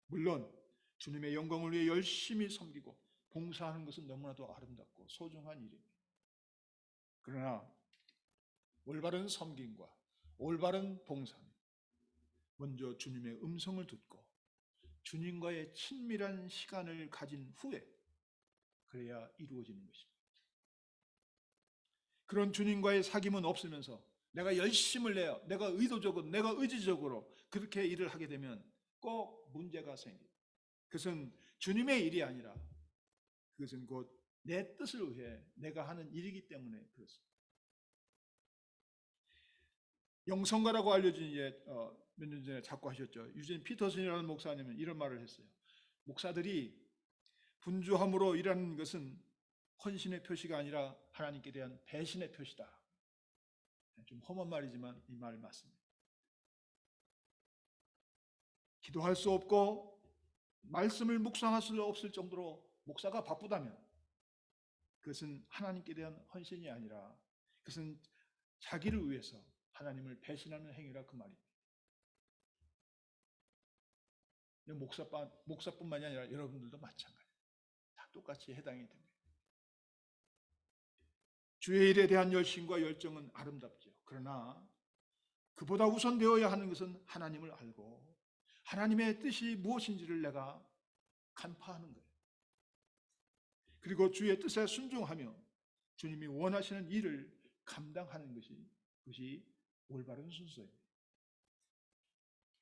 물론 주님의 영광을 위해 열심히 섬기고 봉사하는 것은 너무나도 아름답고 소중한 일입니다. 그러나 올바른 섬김과 올바른 봉사는 먼저 주님의 음성을 듣고 주님과의 친밀한 시간을 가진 후에 그래야 이루어지는 것입니다. 그런 주님과의 사귐은 없으면서 내가 열심을 내어 내가 의도적으로 내가 의지적으로 그렇게 일을 하게 되면 꼭 문제가 생깁니다. 그것은 주님의 일이 아니라 그것은 곧 내 뜻을 위해 내가 하는 일이기 때문에 그렇습니다. 영성가라고 알려진 몇 년 전에 작고하셨죠. 유진 피터슨이라는 목사님은 이런 말을 했어요. 목사들이 분주함으로 일하는 것은 헌신의 표시가 아니라 하나님께 대한 배신의 표시다. 좀 험한 말이지만 이 말 맞습니다. 기도할 수 없고 말씀을 묵상할 수 없을 정도로 목사가 바쁘다면 그것은 하나님께 대한 헌신이 아니라 그것은 자기를 위해서 하나님을 배신하는 행위라 그 말입니다. 목사뿐만이 아니라 여러분들도 마찬가지예요. 다 똑같이 해당이 됩니다. 주의 일에 대한 열심과 열정은 아름답죠. 그러나 그보다 우선되어야 하는 것은 하나님을 알고 하나님의 뜻이 무엇인지를 내가 간파하는 거예요. 그리고 주의 뜻에 순종하며 주님이 원하시는 일을 감당하는 그것이 올바른 순서입니다.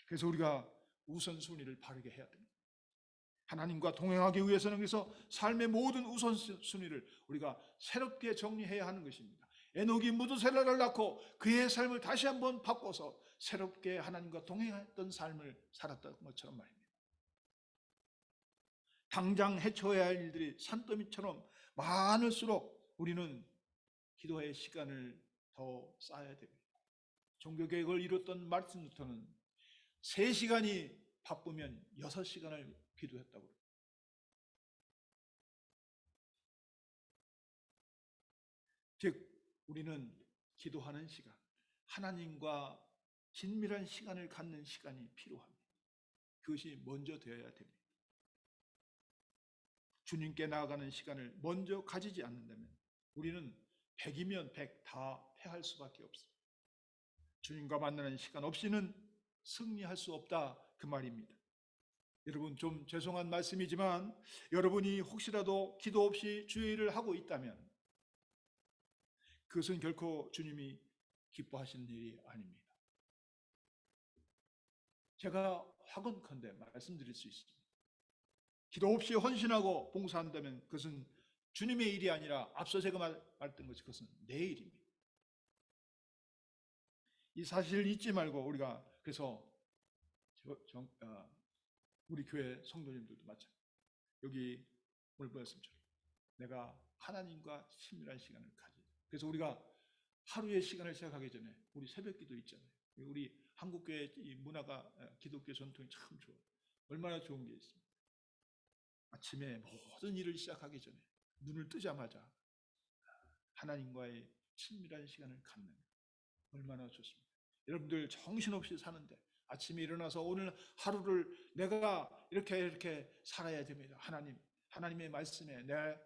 그래서 우리가 우선순위를 바르게 해야 됩니다. 하나님과 동행하기 위해서는 그래서 삶의 모든 우선순위를 우리가 새롭게 정리해야 하는 것입니다. 에녹이 무두셀라를 낳고 그의 삶을 다시 한번 바꿔서 새롭게 하나님과 동행했던 삶을 살았던 것처럼 말입니다. 당장 해쳐야 할 일들이 산더미처럼 많을수록 우리는 기도의 시간을 더 쌓아야 됩니다. 종교개혁을 이뤘던 마틴 루터는 3시간이 바쁘면 6시간을 기도했다고 합니다. 즉 우리는 기도하는 시간, 하나님과 긴밀한 시간을 갖는 시간이 필요합니다. 그것이 먼저 되어야 됩니다. 주님께 나아가는 시간을 먼저 가지지 않는다면 우리는 100이면 100 다 패할 수밖에 없습니다. 주님과 만나는 시간 없이는 승리할 수 없다 그 말입니다. 여러분 좀 죄송한 말씀이지만 여러분이 혹시라도 기도 없이 주의 일을 하고 있다면 그것은 결코 주님이 기뻐하시는 일이 아닙니다. 제가 확언컨대 말씀드릴 수 있습니다. 기도 없이 헌신하고 봉사한다면 그것은 주님의 일이 아니라 앞서 제가 말했던 것이 그것은 내 일입니다. 이 사실을 잊지 말고 우리가 그래서 우리 교회 성도님들도 마찬가지. 여기 오늘 말씀처럼 내가 하나님과 친밀한 시간을 가지자. 그래서 우리가 하루의 시간을 시작하기 전에 우리 새벽기도 있잖아요. 우리 한국교회 이 문화가 기독교 전통이 참 좋아요. 얼마나 좋은 게 있습니까? 아침에 모든 일을 시작하기 전에 눈을 뜨자마자 하나님과의 친밀한 시간을 갖는 것 얼마나 좋습니까? 여러분들 정신없이 사는데 아침에 일어나서 오늘 하루를 내가 이렇게 살아야 됩니다. 하나님의 말씀에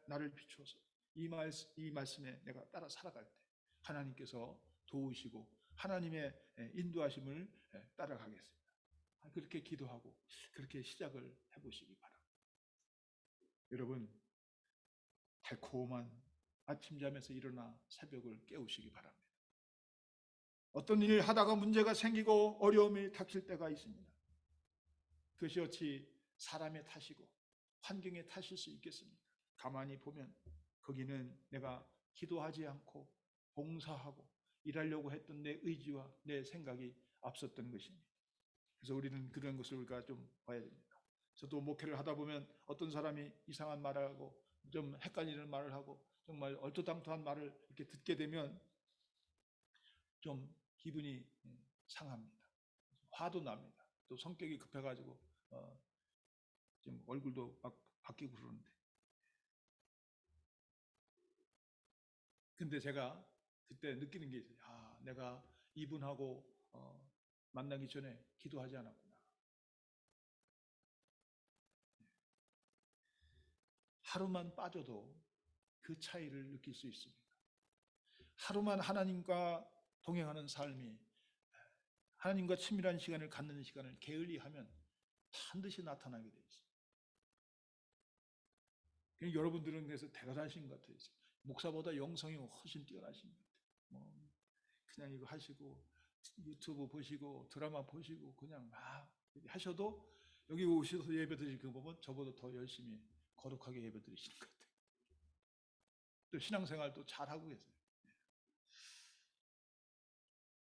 나를 비추어서 이 말씀에 내가 따라 살아갈 때 하나님께서 도우시고 하나님의 인도하심을 따라가겠습니다. 그렇게 기도하고 그렇게 시작을 해보시기 바랍니다. 여러분 달콤한 아침잠에서 일어나 새벽을 깨우시기 바랍니다. 어떤 일을 하다가 문제가 생기고 어려움이 닥칠 때가 있습니다. 그것이 어찌 사람의 탓이고 환경의 탓일 수 있겠습니까? 가만히 보면 거기는 내가 기도하지 않고 봉사하고 일하려고 했던 내 의지와 내 생각이 앞섰던 것입니다. 그래서 우리는 그런 것을 우리가 좀 봐야 됩니다. 저도 목회를 하다 보면 어떤 사람이 이상한 말을 하고 좀 헷갈리는 말을 하고 정말 얼토당토한 말을 이렇게 듣게 되면 좀 기분이 상합니다. 화도 납니다. 또 성격이 급해가지고 좀 얼굴도 막 바뀌고 그러는데. 근데 제가 그때 느끼는 게 있어요. 내가 이분하고 만나기 전에 기도하지 않았구나. 하루만 빠져도 그 차이를 느낄 수 있습니다. 하루만 하나님과 동행하는 삶이 하나님과 친밀한 시간을 갖는 시간을 게을리하면 반드시 나타나게 되어 있습니다. 여러분들은 그래서 대단하신 것 같아요. 목사보다 영성이 훨씬 뛰어나신 것 같아요. 그냥 이거 하시고 유튜브 보시고 드라마 보시고 그냥 막 하셔도 여기 오셔서 예배 드릴 거 보면 저보다 더 열심히 거룩하게 예배 드리시는 것 같아요. 또 신앙생활도 잘하고 계세요.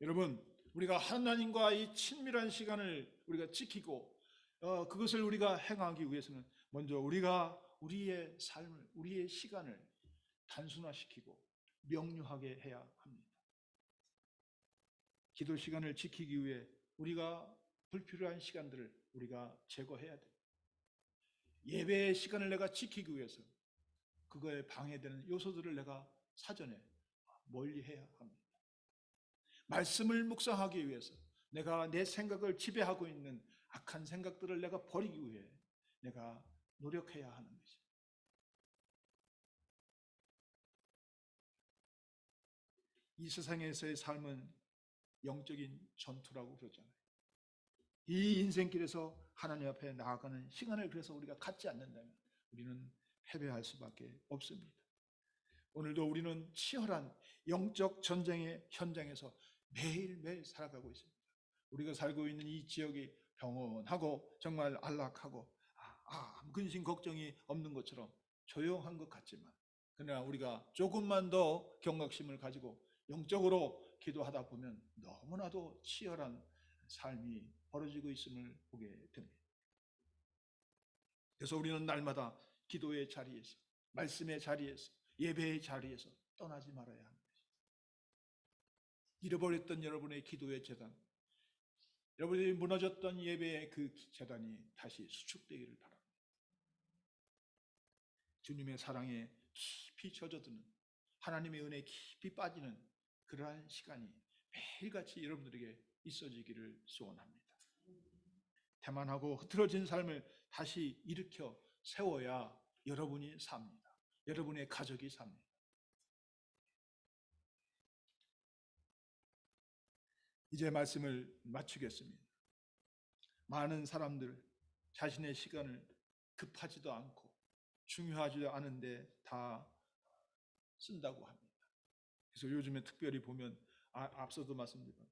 여러분 우리가 하나님과 이 친밀한 시간을 우리가 지키고 그것을 우리가 행하기 위해서는 먼저 우리가 우리의 삶을 우리의 시간을 단순화시키고 명료하게 해야 합니다. 기도 시간을 지키기 위해 우리가 불필요한 시간들을 우리가 제거해야 돼요. 예배의 시간을 내가 지키기 위해서 그거에 방해되는 요소들을 내가 사전에 멀리해야 합니다. 말씀을 묵상하기 위해서 내가 내 생각을 지배하고 있는 악한 생각들을 내가 버리기 위해 내가 노력해야 하는 것입니다. 이 세상에서의 삶은 영적인 전투라고 그러잖아요. 이 인생길에서 하나님 앞에 나아가는 시간을 그래서 우리가 갖지 않는다면 우리는 패배할 수밖에 없습니다. 오늘도 우리는 치열한 영적 전쟁의 현장에서 매일매일 살아가고 있습니다. 우리가 살고 있는 이 지역이 평온하고 정말 안락하고 아무 근심 걱정이 없는 것처럼 조용한 것 같지만 그러나 우리가 조금만 더 경각심을 가지고 영적으로 기도하다 보면 너무나도 치열한 삶이 벌어지고 있음을 보게 됩니다. 그래서 우리는 날마다 기도의 자리에서 말씀의 자리에서 예배의 자리에서 떠나지 말아야 합니다. 잃어버렸던 여러분의 기도의 재단, 여러분이 무너졌던 예배의 그 재단이 다시 수축되기를 바랍니다. 주님의 사랑에 깊이 젖어드는 하나님의 은혜에 깊이 빠지는 그러한 시간이 매일같이 여러분들에게 있어지기를 소원합니다. 태만하고 흐트러진 삶을 다시 일으켜 세워야 여러분이 삽니다. 여러분의 가족이 삽니다. 이제 말씀을 마치겠습니다. 많은 사람들 자신의 시간을 급하지도 않고 중요하지도 않은데 다 쓴다고 합니다. 그래서 요즘에 특별히 보면 앞서도 말씀드린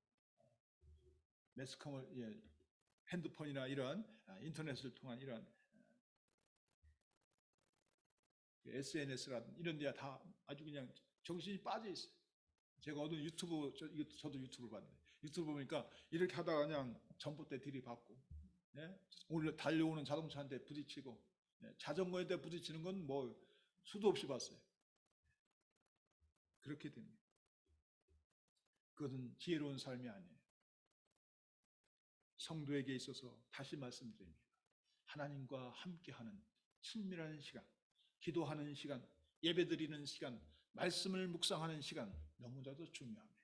매스컴을 핸드폰이나 이런 인터넷을 통한 이런 SNS라든 이런 데가 다 아주 그냥 정신이 빠져 있어요. 제가 어느 유튜브 저도 유튜브를 봤는데 유튜브 보니까 이렇게 하다가 그냥 전봇대 들이받고 오늘 달려오는 자동차한테 부딪히고 자전거한테 부딪히는 건 뭐 수도 없이 봤어요. 그렇게 됩니다. 그것은 지혜로운 삶이 아니에요. 성도에게 있어서 다시 말씀드립니다. 하나님과 함께하는 친밀한 시간, 기도하는 시간, 예배드리는 시간, 말씀을 묵상하는 시간 너무나도 중요합니다.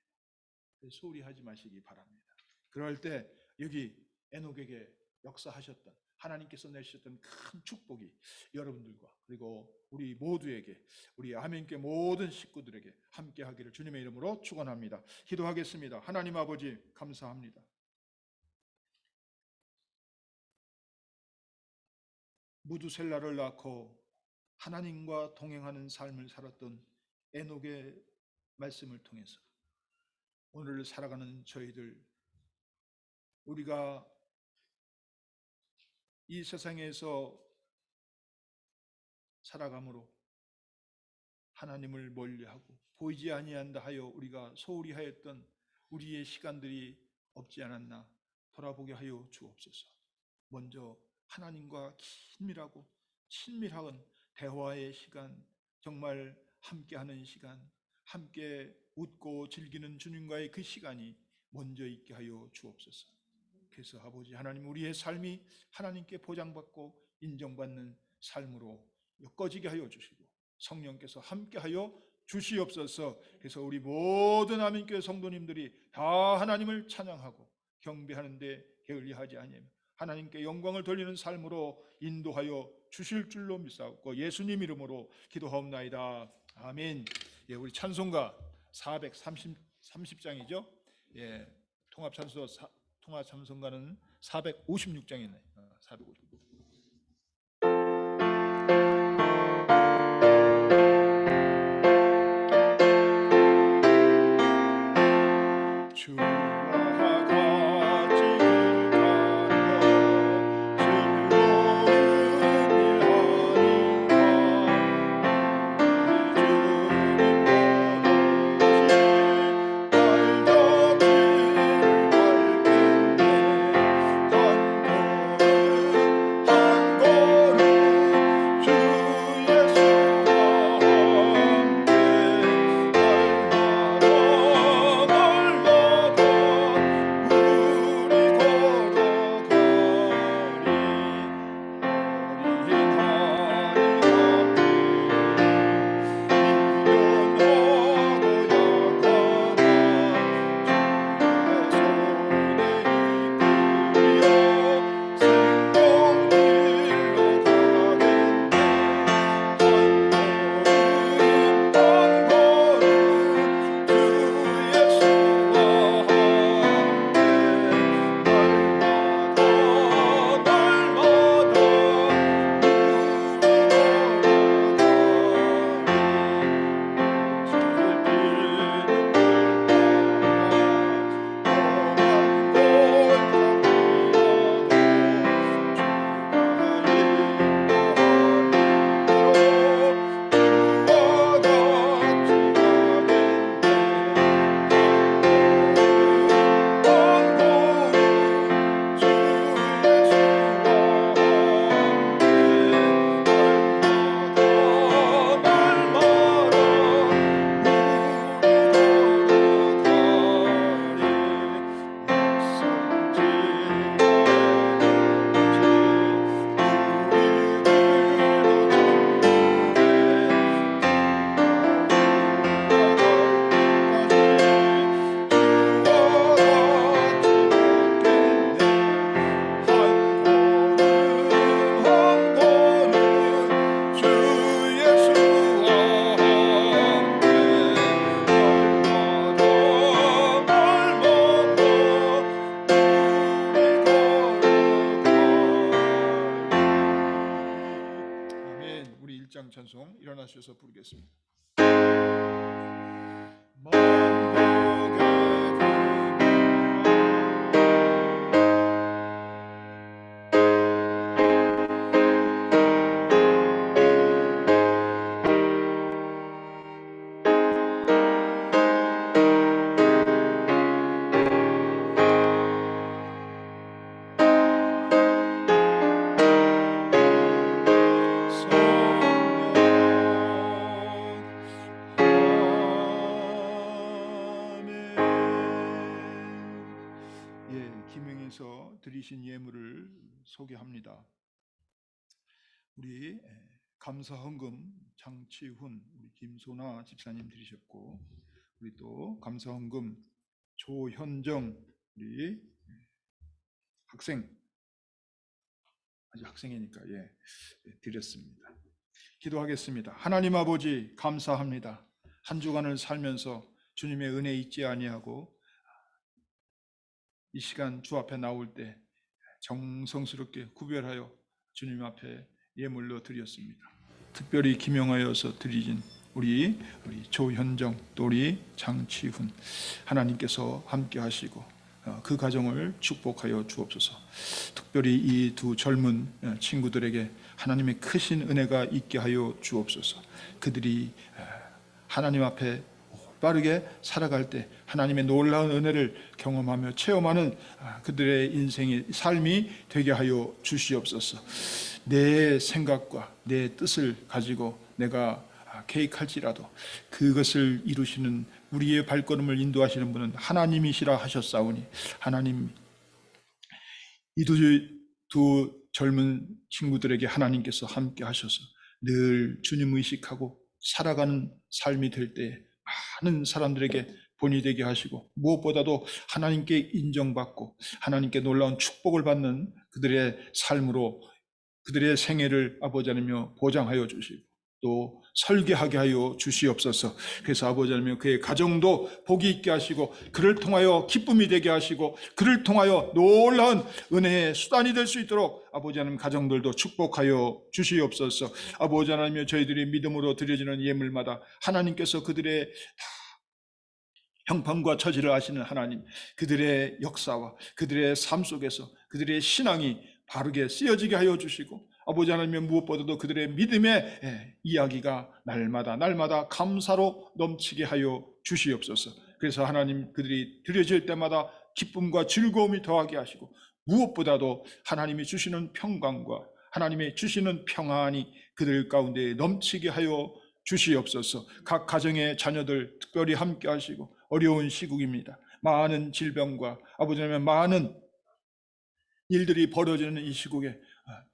소홀히 하지 마시기 바랍니다. 그럴 때 여기 에녹에게 역사하셨던 하나님께서 내주셨던 큰 축복이 여러분들과 그리고 우리 모두에게, 우리 아멘교회 모든 식구들에게 함께하기를 주님의 이름으로 축원합니다. 기도하겠습니다. 하나님 아버지 감사합니다. 무두셀라를 낳고 하나님과 동행하는 삶을 살았던 에녹의 말씀을 통해서 오늘 살아가는 저희들, 우리가 이 세상에서 살아감으로 하나님을 멀리하고 보이지 아니한다 하여 우리가 소홀히 하였던 우리의 시간들이 없지 않았나 돌아보게 하여 주옵소서. 먼저 하나님과 긴밀하고 친밀한 대화의 시간, 정말 함께하는 시간, 함께 웃고 즐기는 주님과의 그 시간이 먼저 있게 하여 주옵소서. 그래서 아버지 하나님, 우리의 삶이 하나님께 보장받고 인정받는 삶으로 엮어지게 하여 주시고 성령께서 함께하여 주시옵소서. 그래서 우리 모든 아멘교회 성도님들이 다 하나님을 찬양하고 경배하는데 게을리하지 아니하며 하나님께 영광을 돌리는 삶으로 인도하여 주실 줄로 믿사옵고 예수님 이름으로 기도하옵나이다. 아멘. 우리 찬송가 430장이죠. 통합 찬송가는 456장이네. 456. 찬송 일어나셔서 부르겠습니다. 만국의 드리신 예물을 소개합니다. 우리 감사 헌금 장치훈 우리 김소나 집사님 드리셨고, 우리 또 감사 헌금 조현정 우리 학생, 아직 학생이니까 드렸습니다. 기도하겠습니다. 하나님 아버지 감사합니다. 한 주간을 살면서 주님의 은혜 잊지 아니하고 이 시간 주 앞에 나올 때 정성스럽게 구별하여 주님 앞에 예물로 드렸습니다. 특별히 기명하여서 드리진 우리 조현정 또 우리 장치훈, 하나님께서 함께 하시고 그 가정을 축복하여 주옵소서. 특별히 이 두 젊은 친구들에게 하나님의 크신 은혜가 있게 하여 주옵소서. 그들이 하나님 앞에 빠르게 살아갈 때 하나님의 놀라운 은혜를 경험하며 체험하는 그들의 인생의 삶이 되게 하여 주시옵소서. 내 생각과 내 뜻을 가지고 내가 계획할지라도 그것을 이루시는 우리의 발걸음을 인도하시는 분은 하나님이시라 하셨사오니, 하나님 이 두 젊은 친구들에게 하나님께서 함께 하셔서 늘 주님 의식하고 살아가는 삶이 될 때 많은 사람들에게 본이 되게 하시고, 무엇보다도 하나님께 인정받고 하나님께 놀라운 축복을 받는 그들의 삶으로 그들의 생애를 아버지 하나님이여 보장하여 주시고 또 설계하게 하여 주시옵소서. 그래서 아버지 하나님 그의 가정도 복이 있게 하시고 그를 통하여 기쁨이 되게 하시고 그를 통하여 놀라운 은혜의 수단이 될 수 있도록 아버지 하나님 가정들도 축복하여 주시옵소서. 아버지 하나님 저희들이 믿음으로 드려지는 예물마다 하나님께서 그들의 형편과 처지를 아시는 하나님, 그들의 역사와 그들의 삶 속에서 그들의 신앙이 바르게 쓰여지게 하여 주시고, 아버지 하나님 무엇보다도 그들의 믿음의 이야기가 날마다 감사로 넘치게 하여 주시옵소서. 그래서 하나님 그들이 드려질 때마다 기쁨과 즐거움이 더하게 하시고, 무엇보다도 하나님이 주시는 평강과 하나님이 주시는 평안이 그들 가운데 넘치게 하여 주시옵소서. 각 가정의 자녀들 특별히 함께 하시고, 어려운 시국입니다. 많은 질병과 아버지 하나님 많은 일들이 벌어지는 이 시국에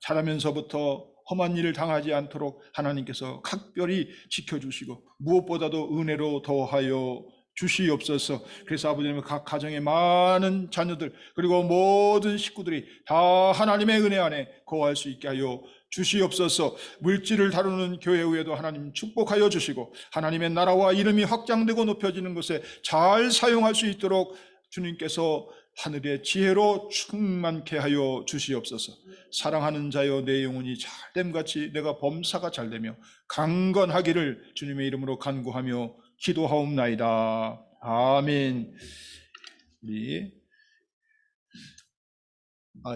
자라면서부터 험한 일을 당하지 않도록 하나님께서 각별히 지켜주시고 무엇보다도 은혜로 더하여 주시옵소서. 그래서 아버지 하나님 각 가정의 많은 자녀들 그리고 모든 식구들이 다 하나님의 은혜 안에 거할 수 있게 하여 주시옵소서. 물질을 다루는 교회 외에도 하나님 축복하여 주시고 하나님의 나라와 이름이 확장되고 높여지는 것에 잘 사용할 수 있도록 주님께서 하늘의 지혜로 충만케 하여 주시옵소서. 사랑하는 자여 내 영혼이 잘됨같이 내가 범사가 잘되며 강건하기를 주님의 이름으로 간구하며 기도하옵나이다. 아멘.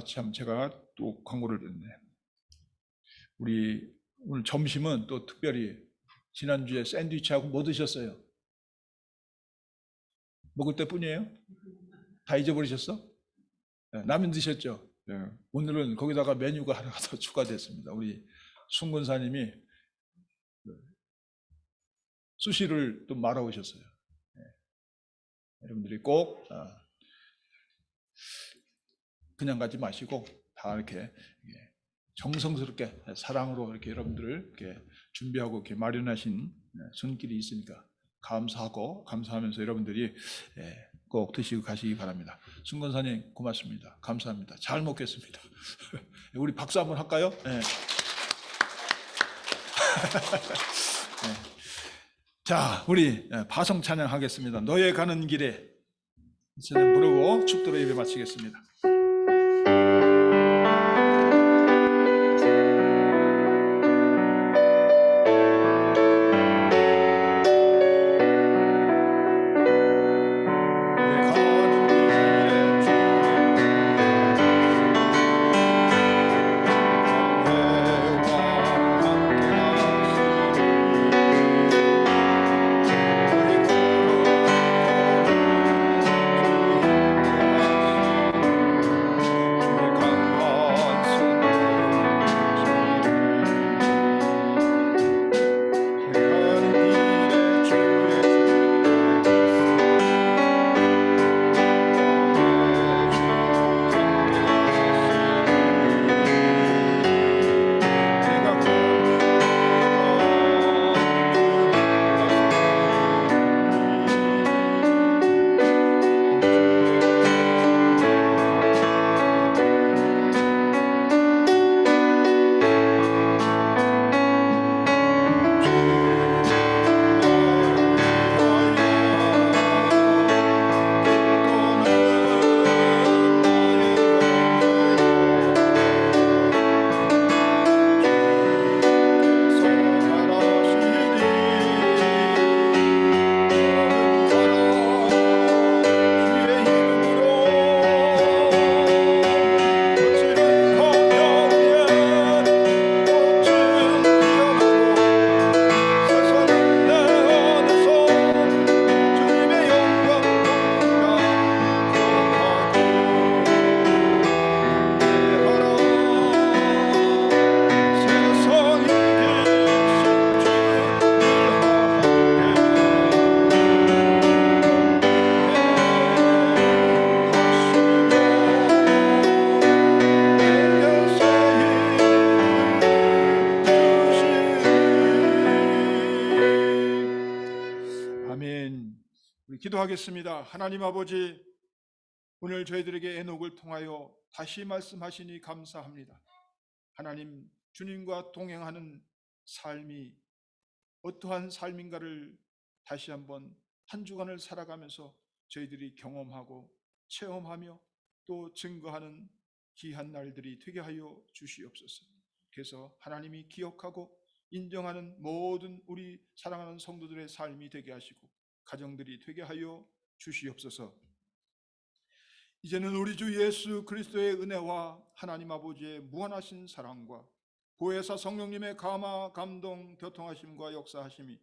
참 제가 또 광고를 했네. 우리 오늘 점심은 또 특별히 지난주에 샌드위치하고 뭐 드셨어요? 먹을 때뿐이에요? 다 잊어버리셨어? 네, 라면 드셨죠? 네. 오늘은 거기다가 메뉴가 하나 더 추가됐습니다. 우리 순근사님이 수시를 또 말아오셨어요. 네. 여러분들이 꼭 그냥 가지 마시고 다 이렇게 정성스럽게 사랑으로 이렇게 여러분들을 이렇게 준비하고 이렇게 마련하신 손길이 있으니까 감사하면서 여러분들이 꼭 드시고 가시기 바랍니다. 순건사님 고맙습니다. 감사합니다. 잘 먹겠습니다. 우리 박수 한번 할까요? 네. 네. 자, 우리 파송 찬양하겠습니다. 너의 가는 길에 찬양 부르고 축도로 예배 마치겠습니다. 기도하겠습니다. 하나님 아버지, 오늘 저희들에게 에녹을 통하여 다시 말씀하시니 감사합니다. 하나님, 주님과 동행하는 삶이 어떠한 삶인가를 다시 한번 한 주간을 살아가면서 저희들이 경험하고 체험하며 또 증거하는 귀한 날들이 되게 하여 주시옵소서. 그래서 하나님이 기억하고 인정하는 모든 우리 사랑하는 성도들의 삶이 되게 하시고 가정들이 되게 하여 주시옵소서. 이제는 우리 주 예수 그리스도의 은혜와 하나님 아버지의 무한하신 사랑과 보혜사 성령님의 감화 감동 교통하심과 역사하심이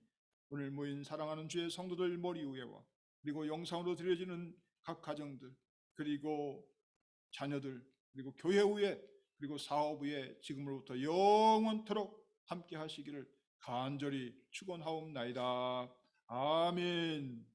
오늘 모인 사랑하는 주의 성도들 머리 위에와 그리고 영상으로 드려지는 각 가정들 그리고 자녀들 그리고 교회 위에 그리고 사업 위에 지금으로부터 영원토록 함께 하시기를 간절히 축원하옵나이다. 아멘.